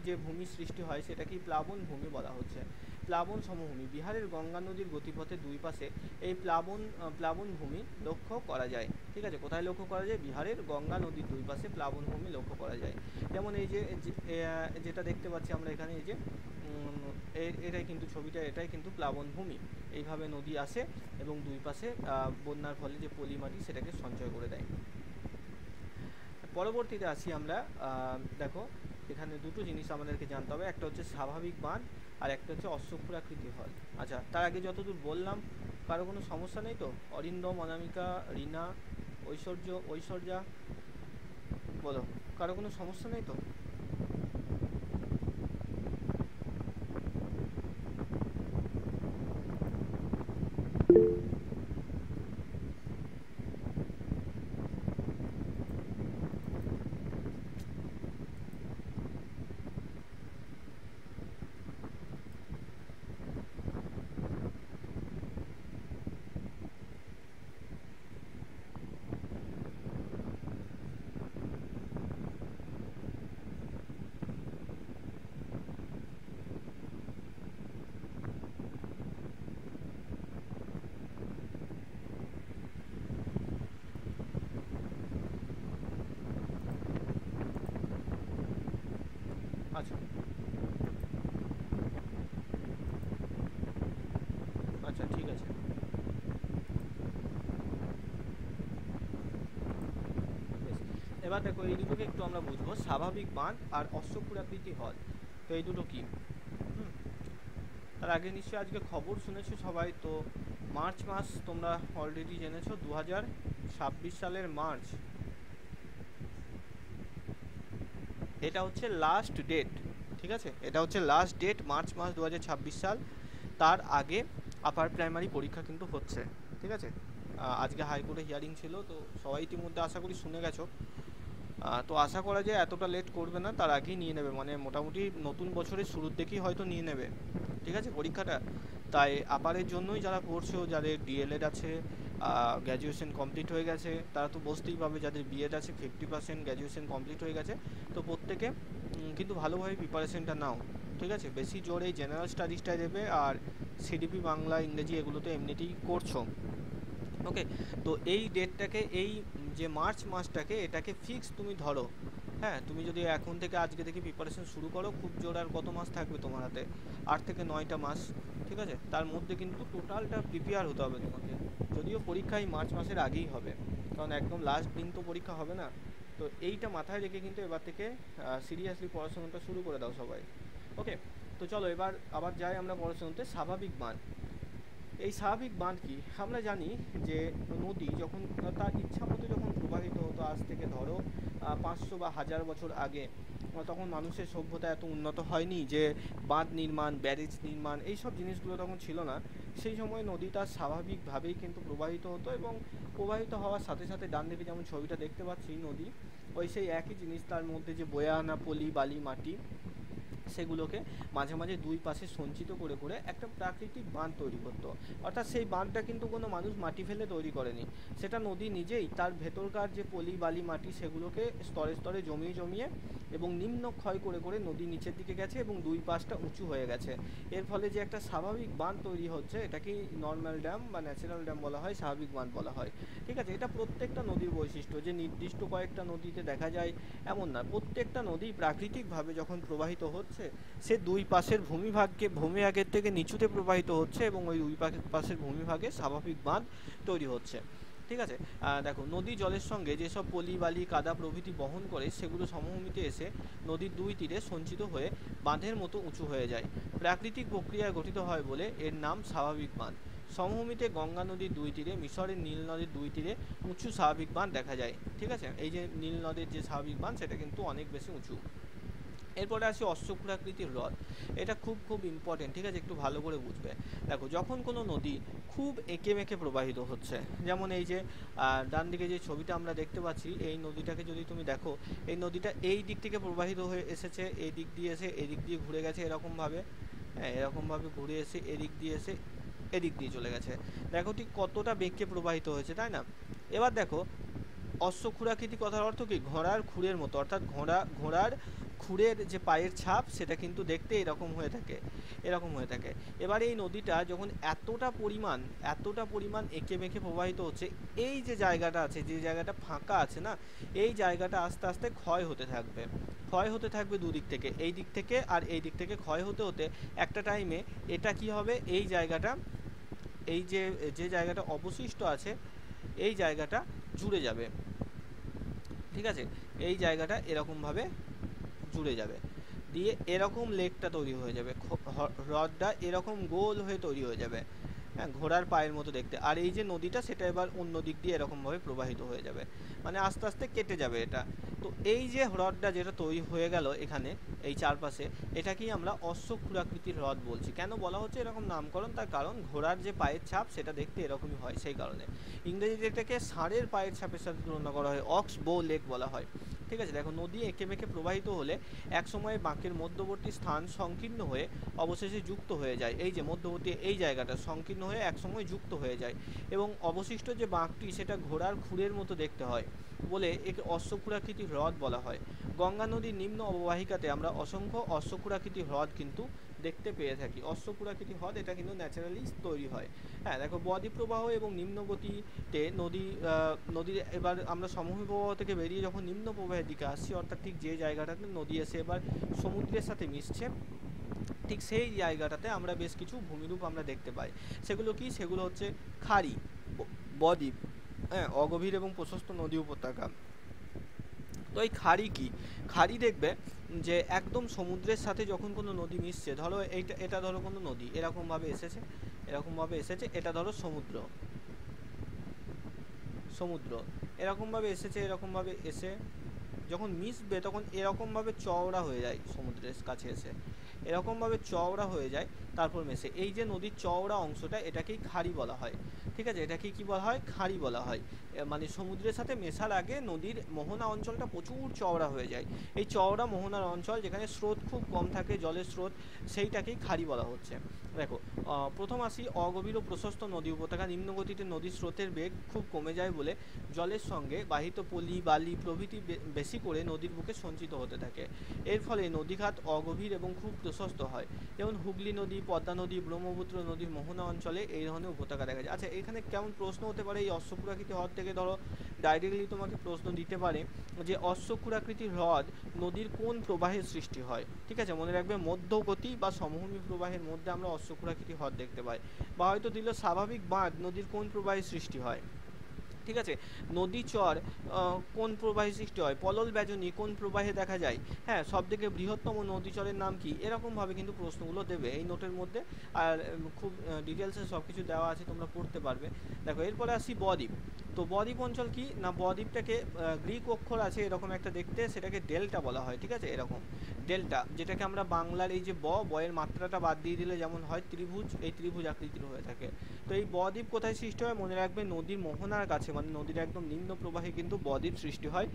যে ভূমি সৃষ্টি হয়, সেটাকেই প্লাবন ভূমি বলা হচ্ছে। প্লাবন সমভূমি, বিহারের গঙ্গা নদীর গতিপথে দুই পাশে এই প্লাবন ভূমি লক্ষ্য করা যায়। ঠিক আছে, কোথায় লক্ষ্য করা যায়, বিহারের গঙ্গা নদীর দুই পাশে প্লাবন ভূমি লক্ষ্য করা যায়। যেমন এই যে যেটা দেখতে পাচ্ছি আমরা এখানে, এই যে এটাই কিন্তু ছবিটা, এটাই কিন্তু প্লাবন ভূমি। এইভাবে নদী আসে এবং দুই পাশে বন্যার ফলে যে পলি মাটি সেটাকে সঞ্চয় করে দেয়। পরবর্তীতে আসি আমরা, দেখো এখানে দুটো জিনিস আমাদেরকে জানতে হবে, একটা হচ্ছে স্বাভাবিক বাঁধ আর একটা হচ্ছে অশ্বক্ষুরাকৃতি হল। আচ্ছা, তার আগে যতদূর বললাম কারো কোনো সমস্যা নেই তো? অরিন্দম, অনামিকা, রিনা, ঐশ্বর্যা, বলো, কারো কোনো সমস্যা নেই তো? আচ্ছা আচ্ছা, ঠিক আছে। বেশ, এবার দেখো এই দুটোকে একটু আমরা বুঝবো, স্বাভাবিক বাঁধ আর অশ্বক্ষুরাকৃতি হল। তো এই দুটো কি? হুম, তার আগে নিশ্চয়ই আজকে খবর শুনেছো সবাই তো। মার্চ মাস তোমরা অলরেডি জেনেছো, 2026 সালের মার্চ, এটা হচ্ছে লাস্ট ডেট। ঠিক আছে, এটা হচ্ছে লাস্ট ডেট, মার্চ মাস 2026 সাল। তার আগে আপার প্রাইমারি পরীক্ষা কিন্তু হচ্ছে। ঠিক আছে। আজকে হাইকোর্টে হিয়ারিং ছিল, তো সবাই ইতিমধ্যে আশা করি শুনে গেছো। তো আশা করা যায় এতটা লেট করবে না, তার আগেই নিয়ে নেবে, মানে মোটামুটি নতুন বছরের শুরুর দিকেই হয়তো নিয়ে নেবে। ঠিক আছে, পরীক্ষাটা। তাই আপারের জন্যই যারা পড়ছো, যাদের ডিএলএড আছে, গ্র্যাজুয়েশন কমপ্লিট হয়ে গেছে, তারা তো বুঝতেই পাবে, যাদের বিএড আছে 50% গ্র্যাজুয়েশন কমপ্লিট হয়ে গেছে, তো প্রত্যেকে কিন্তু ভালোভাবে প্রিপারেশনটা নাও। ঠিক আছে, বেশি জোর এই জেনারেল স্টাডিজটাই দেবে, আর সিডিপি বাংলা ইংরেজি এগুলো তো এমনিতেই করছো। ওকে, তো এই ডেটটাকে, এই যে মার্চ মাসটাকে, এটাকে ফিক্স তুমি ধরো। হ্যাঁ, তুমি যদি এখন থেকে আজকে থেকে প্রিপারেশন শুরু করো, খুব জোর আর কত মাস থাকবে তোমার হাতে, 8 থেকে 9টা মাস। ঠিক আছে, তার মধ্যে কিন্তু টোটালটা প্রিপেয়ার হতে হবে তোমাকে। যদিও পরীক্ষা এই মার্চ মাসের আগেই হবে, কারণ একদম লাস্ট দিন তো পরীক্ষা হবে না। তো এইটা মাথায় রেখে কিন্তু এবার থেকে সিরিয়াসলি পড়াশোনাটা শুরু করে দাও সবাই। ওকে, তো চলো এবার আবার যাই আমরা পড়াশোনাতে। স্বাভাবিক বাঁধ। এই স্বাভাবিক বাঁধ কি? আমরা জানি যে নদী যখন তার ইচ্ছা মতো যখন প্রবাহিত হতো, আজ থেকে ধরো 500 বা 1000 বছর আগে, তখন মানুষের সভ্যতা এত উন্নত হয়নি যে বাঁধ নির্মাণ, ব্যারেজ নির্মাণ এইসব জিনিসগুলো তখন ছিল না। সেই সময় নদী তার স্বাভাবিকভাবেই কিন্তু প্রবাহিত হতো, এবং প্রবাহিত হওয়ার সাথে সাথে ডান দিকে যেমন ছবিটা দেখতে পাচ্ছি নদী, ওই সেই একই জিনিস, তার মধ্যে যে বয়ে আনা পলি বালি মাটি সেগুলোকে মাঝে মাঝে দুই পাশে সঞ্চিত করে করে একটা প্রাকৃতিক বাঁধ তৈরি করতো। অর্থাৎ সেই বাঁধটা কিন্তু কোনো মানুষ মাটি ফেলে তৈরি করেনি, সেটা নদী নিজেই তার ভেতরকার যে পলি বালি মাটি সেগুলোকে স্তরে স্তরে জমিয়ে জমিয়ে এবং নিম্ন ক্ষয় করে করে নদী নিচের দিকে গেছে এবং দুই পাশটা উঁচু হয়ে গেছে। এর ফলে যে একটা স্বাভাবিক বাঁধ তৈরি হচ্ছে, এটাকে নর্মাল ড্যাম বা ন্যাচারাল ড্যাম বলা হয়, স্বাভাবিক বাঁধ বলা হয়। ঠিক আছে, এটা প্রত্যেকটা নদীর বৈশিষ্ট্য, যে নির্দিষ্ট কয়েকটা নদীতে দেখা যায় এমন না। প্রত্যেকটা নদী প্রাকৃতিকভাবে যখন প্রবাহিত হচ্ছে, সে দুই পাশের ভূমিভাগের থেকে নিচুতে প্রবাহিত হচ্ছে এবং ওই দুই পাশের ভূমিভাগে স্বাভাবিক বাঁধ তৈরি হচ্ছে। ঠিক আছে, দেখো নদী জলের সঙ্গে যেসব পলি বালি কাদা প্রভৃতি বহন করে, সেগুলো সমভূমিতে এসে নদীর দুই তীরে সঞ্চিত হয়ে বাঁধের মতো উঁচু হয়ে যায়। প্রাকৃতিক প্রক্রিয়ায় গঠিত হয় বলে এর নাম স্বাভাবিক বাঁধ। সমভূমিতে গঙ্গা নদীর দুই তীরে, মিশরের নীল নদীর দুই তীরে উঁচু স্বাভাবিক বাঁধ দেখা যায়। ঠিক আছে, এই যে নীল নদের যে স্বাভাবিক বাঁধ, সেটা কিন্তু অনেক বেশি উঁচু। এরপরে আসি অশ্বক্ষুরাকৃতির হ্রদ। এটা খুব খুব ইম্পর্টেন্ট, ঠিক আছে, একটু ভালো করে বুঝবে। দেখো যখন কোনো নদী খুব এঁকে মেঁকে প্রবাহিত হচ্ছে, যেমন এই যে ডান দিকে যে ছবিটা আমরা দেখতে পাচ্ছি, এই নদীটাকে যদি তুমি দেখো, এই নদীটা এই দিক থেকে প্রবাহিত হয়ে এসেছে, এই দিক দিয়ে এসে এদিক দিয়ে ঘুরে গেছে এরকমভাবে, হ্যাঁ এরকমভাবে ঘুরে এসে এদিক দিয়ে এসে এদিক দিয়ে চলে গেছে। দেখো ঠিক কতটা বেঁকে প্রবাহিত হয়েছে, তাই না? এবার দেখো অশ্বক্ষুরাকৃতি কথার অর্থ কি? ঘোড়ার খুরের মতো, অর্থাৎ ঘোড়ার খুরের যে পায়ের ছাপ, সেটা কিন্তু দেখতে এরকম হয়ে থাকে, এরকম হয়ে থাকে। এবার এই নদীটা যখন এতটা পরিমাণ এঁকে মেঁকে প্রবাহিত হচ্ছে, এই যে জায়গাটা আছে, যে জায়গাটা ফাঁকা আছে না, এই জায়গাটা আস্তে আস্তে ক্ষয় হতে থাকবে দুদিক থেকে, এই দিক থেকে আর এই দিক থেকে ক্ষয় হতে হতে একটা টাইমে এটা কি হবে, এই জায়গাটা, এই যে যে জায়গাটা অবশিষ্ট আছে, এই জায়গাটা জুড়ে যাবে। ঠিক আছে, এই জায়গাটা এরকমভাবে জুড়ে যাবে, দিয়ে এরকম লেকটা তৈরি হয়ে যাবে, হ্রদটা এরকম গোল হয়ে তৈরি হয়ে যাবে, হ্যাঁ ঘোড়ার পায়ের মতো দেখতে। আর এই যে নদীটা, সেটা এবার অন্য দিক দিয়ে এরকমভাবে প্রবাহিত হয়ে যাবে, মানে আস্তে আস্তে কেটে যাবে এটা। তো এই যে হ্রদটা যেটা তৈরি হয়ে গেল এখানে এই চারপাশে, এটাকেই আমরা অশ্বক্ষুরাকৃতির হ্রদ বলছি। কেন বলা হচ্ছে এরকম নামকরণ? তার কারণ ঘোড়ার যে পায়ের ছাপ, সেটা দেখতে এরকমই হয়, সেই কারণে। ইংরেজিতে এটাকে ষাঁড়ের পায়ের ছাপের সাথে তুলনা করা হয়, অক্স বো লেক বলা হয়। ঠিক আছে, দেখো নদী এঁকে মেঁকে প্রবাহিত হলে এক সময় বাঁকের মধ্যবর্তী স্থান সংকীর্ণ হয়ে অবশেষে যুক্ত হয়ে যায়। এই যে মধ্যবর্তী এই জায়গাটা সংকীর্ণ হয়ে একসময় যুক্ত হয়ে যায়, এবং অবশিষ্ট যে বাঁকটি, সেটা ঘোড়ার খুরের মতো দেখতে হয় বলে একে অশ্বক্ষুরাকৃতির হ্রদ বলা হয়। গঙ্গা নদীর নিম্ন অববাহিকাতে আমরা অসংখ্য অশ্বক্ষুরাকৃতির হ্রদ কিন্তু দেখতে পেয়ে থাকি। অশ্বক্ষুরাকৃতি হ্রদ এটা কিন্তু ন্যাচারালি তৈরি হয়। হ্যাঁ দেখো, বদ্বীপ প্রবাহ এবং নিম্ন গতিতে নদীর এবার আমরা সমভূমি প্রবাহ থেকে বেরিয়ে যখন নিম্ন প্রবাহের দিকে আসছি, অর্থাৎ ঠিক যে জায়গাটাতে নদী এসে এবার সমুদ্রের সাথে মিশছে, ঠিক সেই জায়গাটাতে আমরা বেশ কিছু ভূমিরূপ আমরা দেখতে পাই। সেগুলো কি? সেগুলো হচ্ছে খাড়ি, বদ্বীপ, হ্যাঁ অগভীর এবং প্রশস্ত নদী উপত্যকা। তো এই খাড়ি কি? খাড়ি দেখবে যে একদম সমুদ্রের সাথে যখন কোনো নদী মিশছে, ধরো এটা ধরো কোনো নদী এরকমভাবে এসেছে, এটা ধরো সমুদ্র এরকমভাবে এসে যখন মিশবে, তখন এরকমভাবে চওড়া হয়ে যায়, সমুদ্রের কাছে এসে এরকমভাবে চওড়া হয়ে যায়, তারপর মেশে। এই যে নদীর চওড়া অংশটা, এটাকেই খাড়ি বলা হয়। ঠিক আছে, এটাকেই কি বলা হয়? খাড়ি বলা হয়। মানে সমুদ্রের সাথে মেশার আগে নদীর মোহনা অঞ্চলটা প্রচুর চওড়া হয়ে যায়। এই চওড়া মোহনার অঞ্চল, যেখানে স্রোত খুব কম থাকে, জলের স্রোত, সেইটাকেই খাড়ি বলা হচ্ছে। দেখো প্রথম আসি অগভীর ও প্রশস্ত নদী উপত্যকা। নিম্নগতিতে নদীর স্রোতের বেগ খুব কমে যায় বলে জলের সঙ্গে বাহিত পলি বালি প্রভৃতি বেশি করে নদীর বুকে সঞ্চিত হতে থাকে। এর ফলে নদীঘাট অগভীর এবং খুব প্রশস্ত হয়। যেমন হুগলি নদী, পদ্মা নদী, ব্রহ্মপুত্র নদীর মোহনা অঞ্চলে এই ধরনের উপত্যকা দেখা যায়। আচ্ছা, এখানে কেমন প্রশ্ন হতে পারে? এই অশ্বক্ষুরাকৃতি হ্রদ থেকে ধরো ডাইরেক্টলি তোমাকে প্রশ্ন দিতে পারে যে অশ্বক্ষুরাকৃতির হ্রদ নদীর কোন প্রবাহের সৃষ্টি হয়। ঠিক আছে, মনে রাখবে মধ্যগতি বা সমভূমি প্রবাহের মধ্যে আমরা অশ্বক্ষুরাকৃতি হ্রদ দেখতে পাই। বা হয়তো দিল স্বাভাবিক বাঁধ নদীর কোন প্রবাহের সৃষ্টি হয়। ঠিক আছে। নদী চর কোন প্রবাহে সৃষ্টি হয়, পলল ব্যজনী কোন প্রবাহে দেখা যায়, হ্যাঁ, সবথেকে বৃহত্তম নদী চরের নাম কি, এরকমভাবে কিন্তু প্রশ্নগুলো দেবে এই নোটের মধ্যে। আর খুব ডিটেলসে সব কিছু দেওয়া আছে, তোমরা পড়তে পারবে। দেখো এরপরে আসি বদ্বীপ। তো বদ্বীপ অঞ্চল কি না, বদ্বীপটাকে গ্রিক অক্ষর আছে এরকম একটা দেখতে, সেটাকে ডেল্টা বলা হয়, ঠিক আছে, এরকম ডেল্টা, যেটাকে আমরা বাংলার এই যে বয়ের মাত্রাটা বাদ দিয়ে দিলে যেমন হয় ত্রিভুজ, এই ত্রিভুজ আকৃতির হয়ে থাকে। তো এই বদ্বীপ কোথায় সৃষ্টি হয়, মনে রাখবে নদীর মোহনার কাছে, মানে নদীর একদম নিম্ন প্রবাহে কিন্তু বদ্বীপ সৃষ্টি হয়।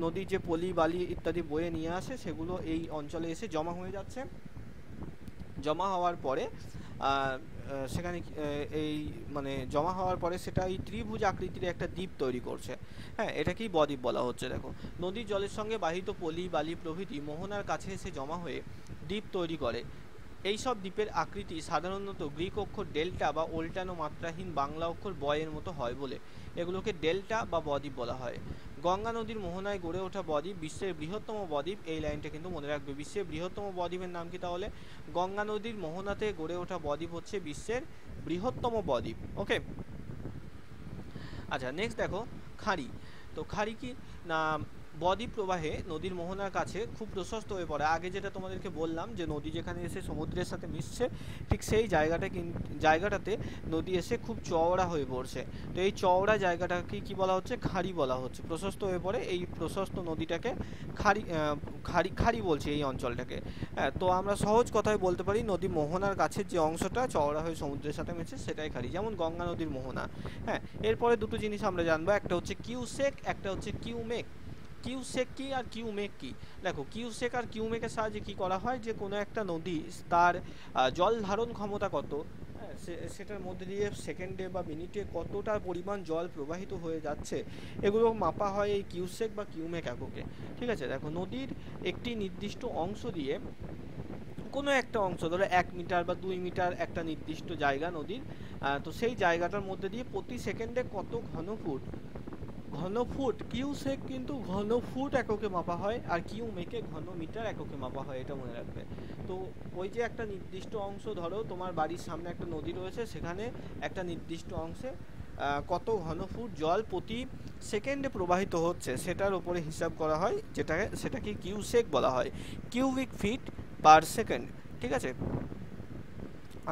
নদীর যে পলি বালি ইত্যাদি বয়ে নিয়ে আসে সেগুলো এই অঞ্চলে এসে জমা হয়ে যাচ্ছে, জমা হওয়ার পরে সেখানে এই মানে জমা হওয়ার পরে সেটা এই ত্রিভুজ আকৃতির একটা দ্বীপ তৈরি করছে, হ্যাঁ, এটাকেই বদ্বীপ বলা হচ্ছে। দেখো নদীর জলের সঙ্গে বাহিত পলি বালি প্রভৃতি মোহনার কাছে এসে জমা হয়ে দ্বীপ তৈরি করে। এইসব দ্বীপের আকৃতি সাধারণত গ্রিক অক্ষর ডেল্টা বা উল্টানো মাত্রাহীন বাংলা অক্ষর বয়ের মতো হয় বলে এগুলোকে ডেল্টা বা বদ্বীপ বলা হয়। গঙ্গা নদীর মোহনায় গড়ে ওঠা বদ্বীপ বিশ্বের বৃহত্তম বদ্বীপ, এই লাইনটা কিন্তু মনে রাখবে। বিশ্বের বৃহত্তম বদ্বীপের নাম কি তাহলে, গঙ্গা নদীর মোহনাতে গড়ে ওঠা বদ্বীপ হচ্ছে বিশ্বের বৃহত্তম বদ্বীপ। ওকে, আচ্ছা নেক্সট দেখো খাঁড়ি। তো খাঁড়ি কি না, বদ্বীপ প্রবাহে নদীর মোহনার কাছে খুব প্রশস্ত হয়ে পড়ে। আগে যেটা তোমাদেরকে বললাম যে নদী যেখানে এসে সমুদ্রের সাথে মিশছে, ঠিক সেই জায়গাটাতে নদী এসে খুব চওড়া হয়ে পড়ছে। তো এই চওড়া জায়গাটাকে কি বলা হচ্ছে, খাঁড়ি বলা হচ্ছে। প্রশস্ত হয়ে পড়ে এই প্রশস্ত নদীটাকে খাঁড়ি খাঁড়ি বলছে এই অঞ্চলটাকে। হ্যাঁ, তো আমরা সহজ কথায় বলতে পারি নদী মোহনার কাছের যে অংশটা চওড়া হয়ে সমুদ্রের সাথে মিশছে সেটাই খাঁড়ি, যেমন গঙ্গা নদীর মোহনা। হ্যাঁ, এরপরে দুটো জিনিস আমরা জানবো, একটা হচ্ছে কিউসেক, একটা হচ্ছে কিউমেক। কিউসেক কি আর কিউমেক কি, দেখো কিউসেক আর কিউমেকের সাহায্যে কি করা হয়, যে কোনো একটা নদী তার জল ধারণ ক্ষমতা কত, হ্যাঁ, সেটার মধ্যে দিয়ে সেকেন্ডে বা মিনিটে কতটা পরিমাণ জল প্রবাহিত হয়ে যাচ্ছে, এগুলো মাপা হয় এই কিউসেক বা কিউমেক এককে। ঠিক আছে, দেখো নদীর একটি নির্দিষ্ট অংশ দিয়ে, কোনো একটা অংশ ধরো 1 মিটার বা 2 মিটার একটা নির্দিষ্ট জায়গা নদীর, তো সেই জায়গাটার মধ্যে দিয়ে প্রতি সেকেন্ডে কত ঘনফুট কিউসেক কিন্তু ঘনফুট এককে মাপা হয়, আর কিউমেকে ঘনমিটার এককে মাপা হয়, এটা মনে রাখবে। তো ওই যে একটা নির্দিষ্ট অংশ, ধরো তোমার বাড়ির সামনে একটা নদী রয়েছে, সেখানে একটা নির্দিষ্ট অংশে কত ঘনফুট জল প্রতি সেকেন্ডে প্রবাহিত হচ্ছে সেটার উপরে হিসাব করা হয়, সেটাকে কিউসেক বলা হয়, কিউবিক ফিট পার সেকেন্ড। ঠিক আছে,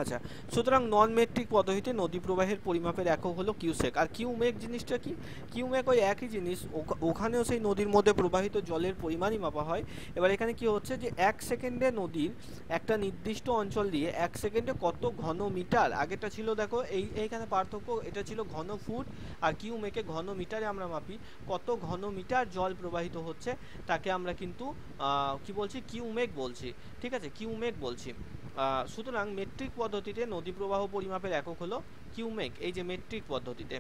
আচ্ছা, সুতরাং নন মেট্রিক পদ্ধতিতে নদী প্রবাহের পরিমাপের একক হলো কিউসেক। আর কিউমেক জিনিসটা কি, কিউমেক ওই একই জিনিস, ওখানেও সেই নদীর মধ্যে প্রবাহিত জলের পরিমাণই মাপা হয়। এবার এখানে কি হচ্ছে যে 1 সেকেন্ডে নদীর একটা নির্দিষ্ট অঞ্চল দিয়ে 1 সেকেন্ডে কত ঘন মিটার, আগেটা ছিল দেখো এইখানে পার্থক্য, এটা ছিল ঘন ফুট, আর কিউমেকে ঘন মিটারে আমরা মাপি, কত ঘন মিটার জল প্রবাহিত হচ্ছে তাকে আমরা কিন্তু কি বলছি, কিউমেক বলছি। ঠিক আছে, কিউমেক বলছি। সুতরাং মেট্রিক পদ্ধতিতে নদী প্রবাহ পরিমাপের একক হলো কিউমেক, এই যে মেট্রিক পদ্ধতিতে।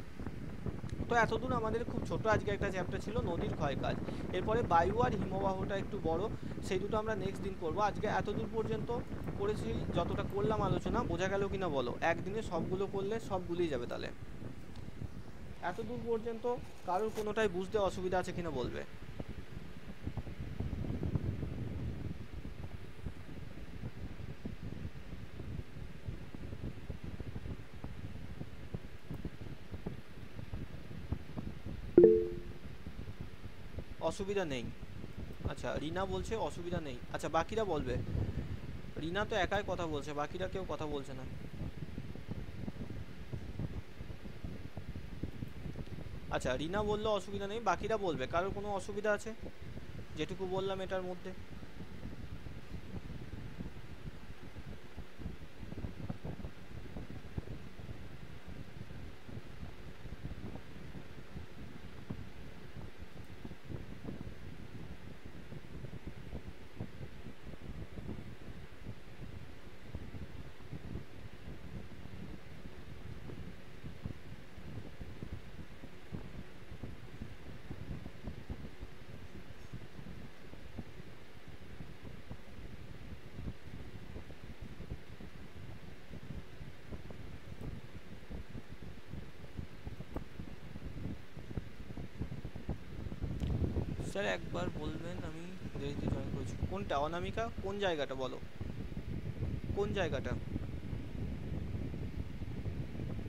তো এতদূর আমাদের খুব ছোট আজকে একটা চ্যাপ্টার ছিল নদীর ক্ষয়কাজ। এরপরে বায়ু আর হিমবাহটা একটু বড়, সেই দুটো আমরা নেক্সট দিন করব। আজকে এতদূর পর্যন্ত করেছি, যতটা করলাম আলোচনা বোঝা গেল কিনা বলো, একদিনে সবগুলো করলে সবগুলোই যাবে। তাহলে এতদূর পর্যন্ত কারোর কোনোটাই বুঝতে অসুবিধা আছে কিনা বলবে। অসুবিধা নেই, আচ্ছা রিনা বলছে অসুবিধা নেই। আচ্ছা বাকিরা বলবে, রিনা তো একাই কথা বলছে, বাকিরা কেউ কথা বলছে না। আচ্ছা রিনা বললো অসুবিধা নেই, বাকিরা বলবে কারোর কোনো অসুবিধা আছে যেটুকু বললাম এটার মধ্যে। স্যার একবার বলবেন, আমি দেরিতে জয়েন করেছি। কোনটা অনামিকা, কোন জায়গাটা বলো, কোন জায়গাটা,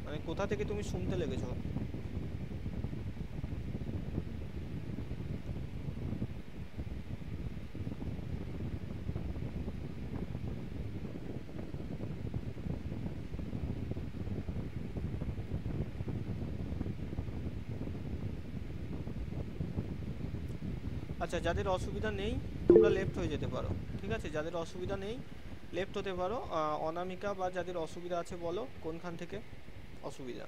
মানে কোথা থেকে তুমি শুনতে লেগেছো? আচ্ছা, যাদের অসুবিধা নেই তোমরা লেফট হয়ে যেতে পারো। ঠিক আছে, যাদের অসুবিধা নেই লেফট হতে পারো। অনামিকা বা যাদের অসুবিধা আছে বলো কোনখান থেকে অসুবিধা।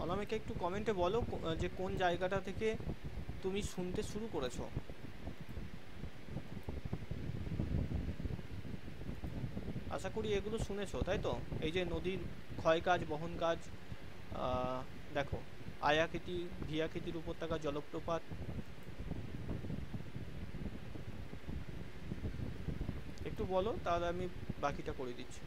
অনামিকা একটু কমেন্টে বলো যে কোন জায়গাটা থেকে তুমি শুনতে শুরু করেছো। আশা করি এগুলো শুনেছো, তাই তো? এই যে নদীর ক্ষয় কাজ, বহন কাজ, দেখো আয়াকৃতি, ভিয়াকৃতির উপত্যকা, জলপ্রপাত, একটু বলো তাহলে আমি বাকিটা করে দিচ্ছি।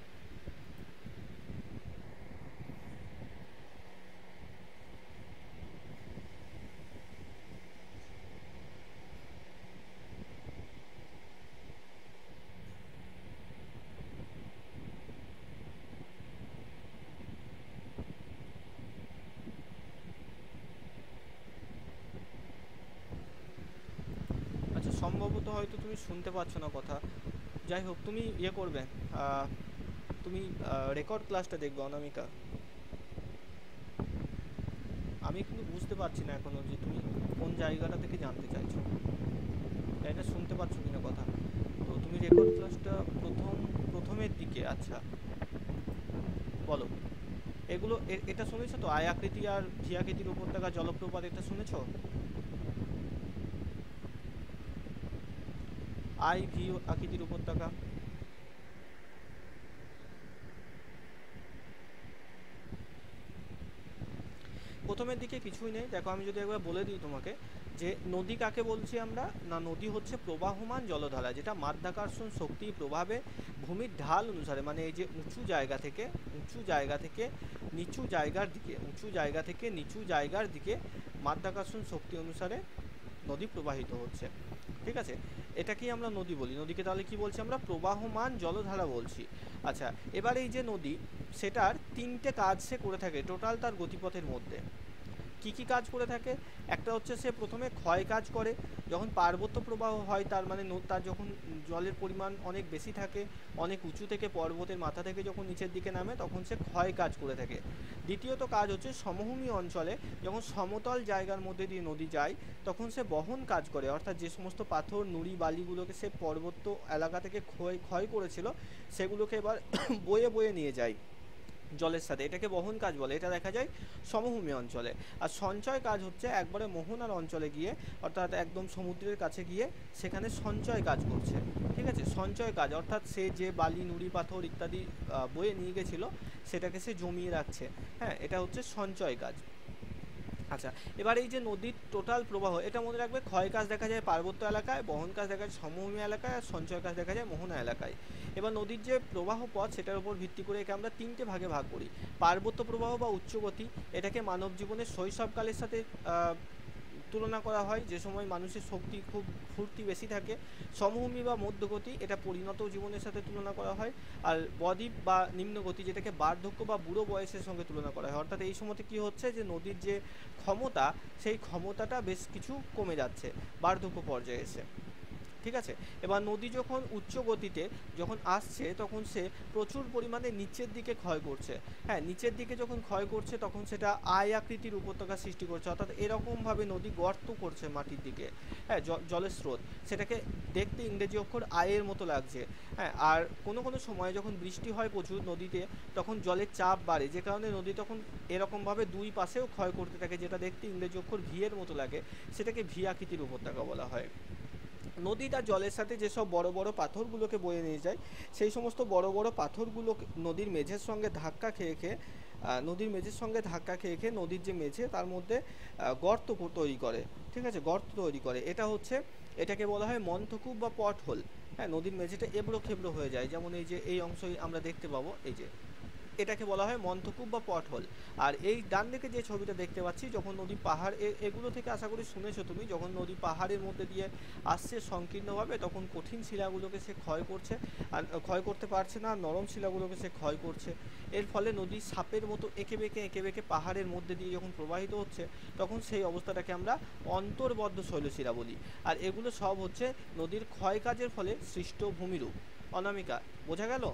আচ্ছা, সম্ভবত হয়তো তুমি শুনতে পাচ্ছ না কথা। যাই হোক, তুমি ইয়ে করবে, তুমি রেকর্ড ক্লাসটা দেখবে অনামিকা। আমি কিন্তু বুঝতে পারছি না এখনো যে তুমি কোন জায়গাটা থেকে জানতে চাইছো, এটা শুনতে পাচ্ছ কিনা কথা। তো তুমি রেকর্ড ক্লাসটা প্রথমের দিকে, আচ্ছা বলো এগুলো, এটা শুনেছো তো? আয়াকৃতি আর ভিয়াকৃতির উপত্যকা, জলপ্রপাত, এটা শুনেছো? আই ভি আকৃতির উপত্যকা। প্রথমের দিকে কিছুই নেই, দেখো আমি যদি একবার বলে দিই তোমাকে যে নদী কাকে বলছি আমরা, না নদী হচ্ছে প্রবাহমান জলধারা যেটা মাধ্যাকর্ষণ শক্তির প্রভাবে ভূমির ঢাল অনুসারে, মানে এই যে উঁচু জায়গা থেকে নিচু জায়গার দিকে, উঁচু জায়গা থেকে নিচু জায়গার দিকে মাধ্যাকর্ষণ শক্তি অনুসারে নদী প্রবাহিত হচ্ছে। ঠিক আছে, এটাকেই আমরা নদী বলি। নদীকে তাহলে কি বলছি আমরা? প্রবাহমান জলধারা বলছি। আচ্ছা, এবার এই যে নদী, সেটার তিনটে কাজ সে করে থাকে টোটাল তার গতিপথের মধ্যে। কি কি কাজ করে থাকে? একটা হচ্ছে সে প্রথমে ক্ষয় কাজ করে, যখন পার্বত্য প্রবাহ হয় তার মানে তার যখন জলের পরিমাণ অনেক বেশি থাকে, অনেক উঁচু থেকে পর্বতের মাথা থেকে যখন নিচের দিকে নামে তখন সে ক্ষয় কাজ করে থাকে। দ্বিতীয়ত কাজ হচ্ছে সমভূমি অঞ্চলে যখন সমতল জায়গার মধ্যে দিয়ে নদী যায় তখন সে বহন কাজ করে, অর্থাৎ যে সমস্ত পাথর নুড়ি বালিগুলোকে সে পর্বত্য এলাকা থেকে ক্ষয় করেছিল সেগুলোকে এবার বয়ে বয়ে নিয়ে যায় জলের সাথে, এটাকে বহন কাজ বলে। এটা দেখা যায় সমভূমি অঞ্চলে। আর সঞ্চয় কাজ হচ্ছে একবারে মোহনার অঞ্চলে গিয়ে, অর্থাৎ একদম সমুদ্রের কাছে গিয়ে সেখানে সঞ্চয় কাজ করছে। ঠিক আছে, সঞ্চয় কাজ অর্থাৎ সে যে বালি নুড়ি পাথর ইত্যাদি বয়ে নিয়ে গেছিলো সেটাকে সে জমিয়ে রাখছে। হ্যাঁ, এটা হচ্ছে সঞ্চয় কাজ। আচ্ছা, এবার এই যে নদীর টোটাল প্রবাহ, এটা মনে রাখবে, ক্ষয় কাজ দেখা যায় পার্বত্য এলাকায়, বহন কাজ দেখা যায় সমভূমি এলাকায়, আর সঞ্চয় কাজ দেখা যায় মোহনা এলাকায়। এবার নদীর যে প্রবাহ পথ সেটার উপর ভিত্তি করে একে আমরা তিনটে ভাগে ভাগ করি। পার্বত্য প্রবাহ বা উচ্চগতি, এটাকে মানব জীবনের শৈশবকালের সাথে তুলনা করা হয়, যে সময় মানুষের শক্তি খুব ফুর্তি বেশি থাকে। সমভূমি বা মধ্যগতি, এটা পরিণত জীবনের সাথে তুলনা করা হয়। আর বদ্বীপ বা নিম্নগতি, যেটাকে বার্ধক্য বা বুড়ো বয়সের সঙ্গে তুলনা করা হয়। অর্থাৎ এই সময়তে কী হচ্ছে যে নদীর যে ক্ষমতা, সেই ক্ষমতাটা বেশ কিছু কমে যাচ্ছে বার্ধক্য পর্যায়ে এসে। ঠিক আছে, এবার নদী যখন উচ্চ গতিতে যখন আসছে তখন সে প্রচুর পরিমাণে নিচের দিকে ক্ষয় করছে। হ্যাঁ, নিচের দিকে যখন ক্ষয় করছে তখন সেটা আয়াকৃতির উপত্যকা সৃষ্টি করছে, অর্থাৎ এরকমভাবে নদী গর্ত করছে মাটির দিকে। হ্যাঁ, জলের স্রোত, সেটাকে দেখতে ইংরেজি অক্ষর আয়ের মতো লাগছে। হ্যাঁ, আর কোনো কোনো সময় যখন বৃষ্টি হয় প্রচুর নদীতে তখন জলের চাপ বাড়ে, যে কারণে নদী তখন এরকমভাবে দুই পাশেও ক্ষয় করতে থাকে, যেটা দেখতে ইংরেজি অক্ষর ভি এর মতো লাগে, সেটাকে ভি আকৃতির উপত্যকা বলা হয়। নদী তার জলের সাথে যেসব বড় বড় পাথরগুলোকে বয়ে নিয়ে যায়, সেই সমস্ত বড় বড় পাথরগুলো নদীর মেঝের সঙ্গে ধাক্কা খেয়ে খেয়ে নদীর যে মেঝে তার মধ্যে গর্ত তৈরি করে। ঠিক আছে, গর্ত তৈরি করে, এটাকে বলা হয় মন্থকূপ বা পট হোল। হ্যাঁ, নদীর মেঝেটা এবড়ো খেবড়ো হয়ে যায়, যেমন এই যে এই অংশই আমরা দেখতে পাবো, এই যে এটাকে বলা হয় মন্থকূপ বা পটহোল। আর এই ডান দিকে যে ছবিটা দেখতে পাচ্ছি, যখন নদী পাহাড়, এগুলো থেকে আশা করি শুনেছো তুমি, যখন নদী পাহাড়ের মধ্যে দিয়ে আসছে সংকীর্ণভাবে, তখন কঠিন শিলাগুলোকে সে ক্ষয় করছে, আর ক্ষয় করতে পারছে না, নরম শিলাগুলোকে সে ক্ষয় করছে। এর ফলে নদী সাপের মতো এঁকে বেঁকে পাহাড়ের মধ্যে দিয়ে যখন প্রবাহিত হচ্ছে, তখন সেই অবস্থাটাকে আমরা অন্তর্বদ্ধ শৈলশিরা বলি। আর এগুলো সব হচ্ছে নদীর ক্ষয় কাজের ফলে সৃষ্ট ভূমিরূপ। অনামিকা, বোঝা গেল?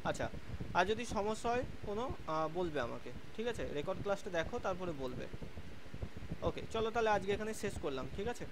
আচ্ছা, আর যদি সমস্যা হয় কোনো, বলবে আমাকে, ঠিক আছে? রেকর্ড ক্লাসটা দেখো, তারপরে বলবে। ওকে, চলো তাহলে আজকে এখানে শেষ করলাম, ঠিক আছে?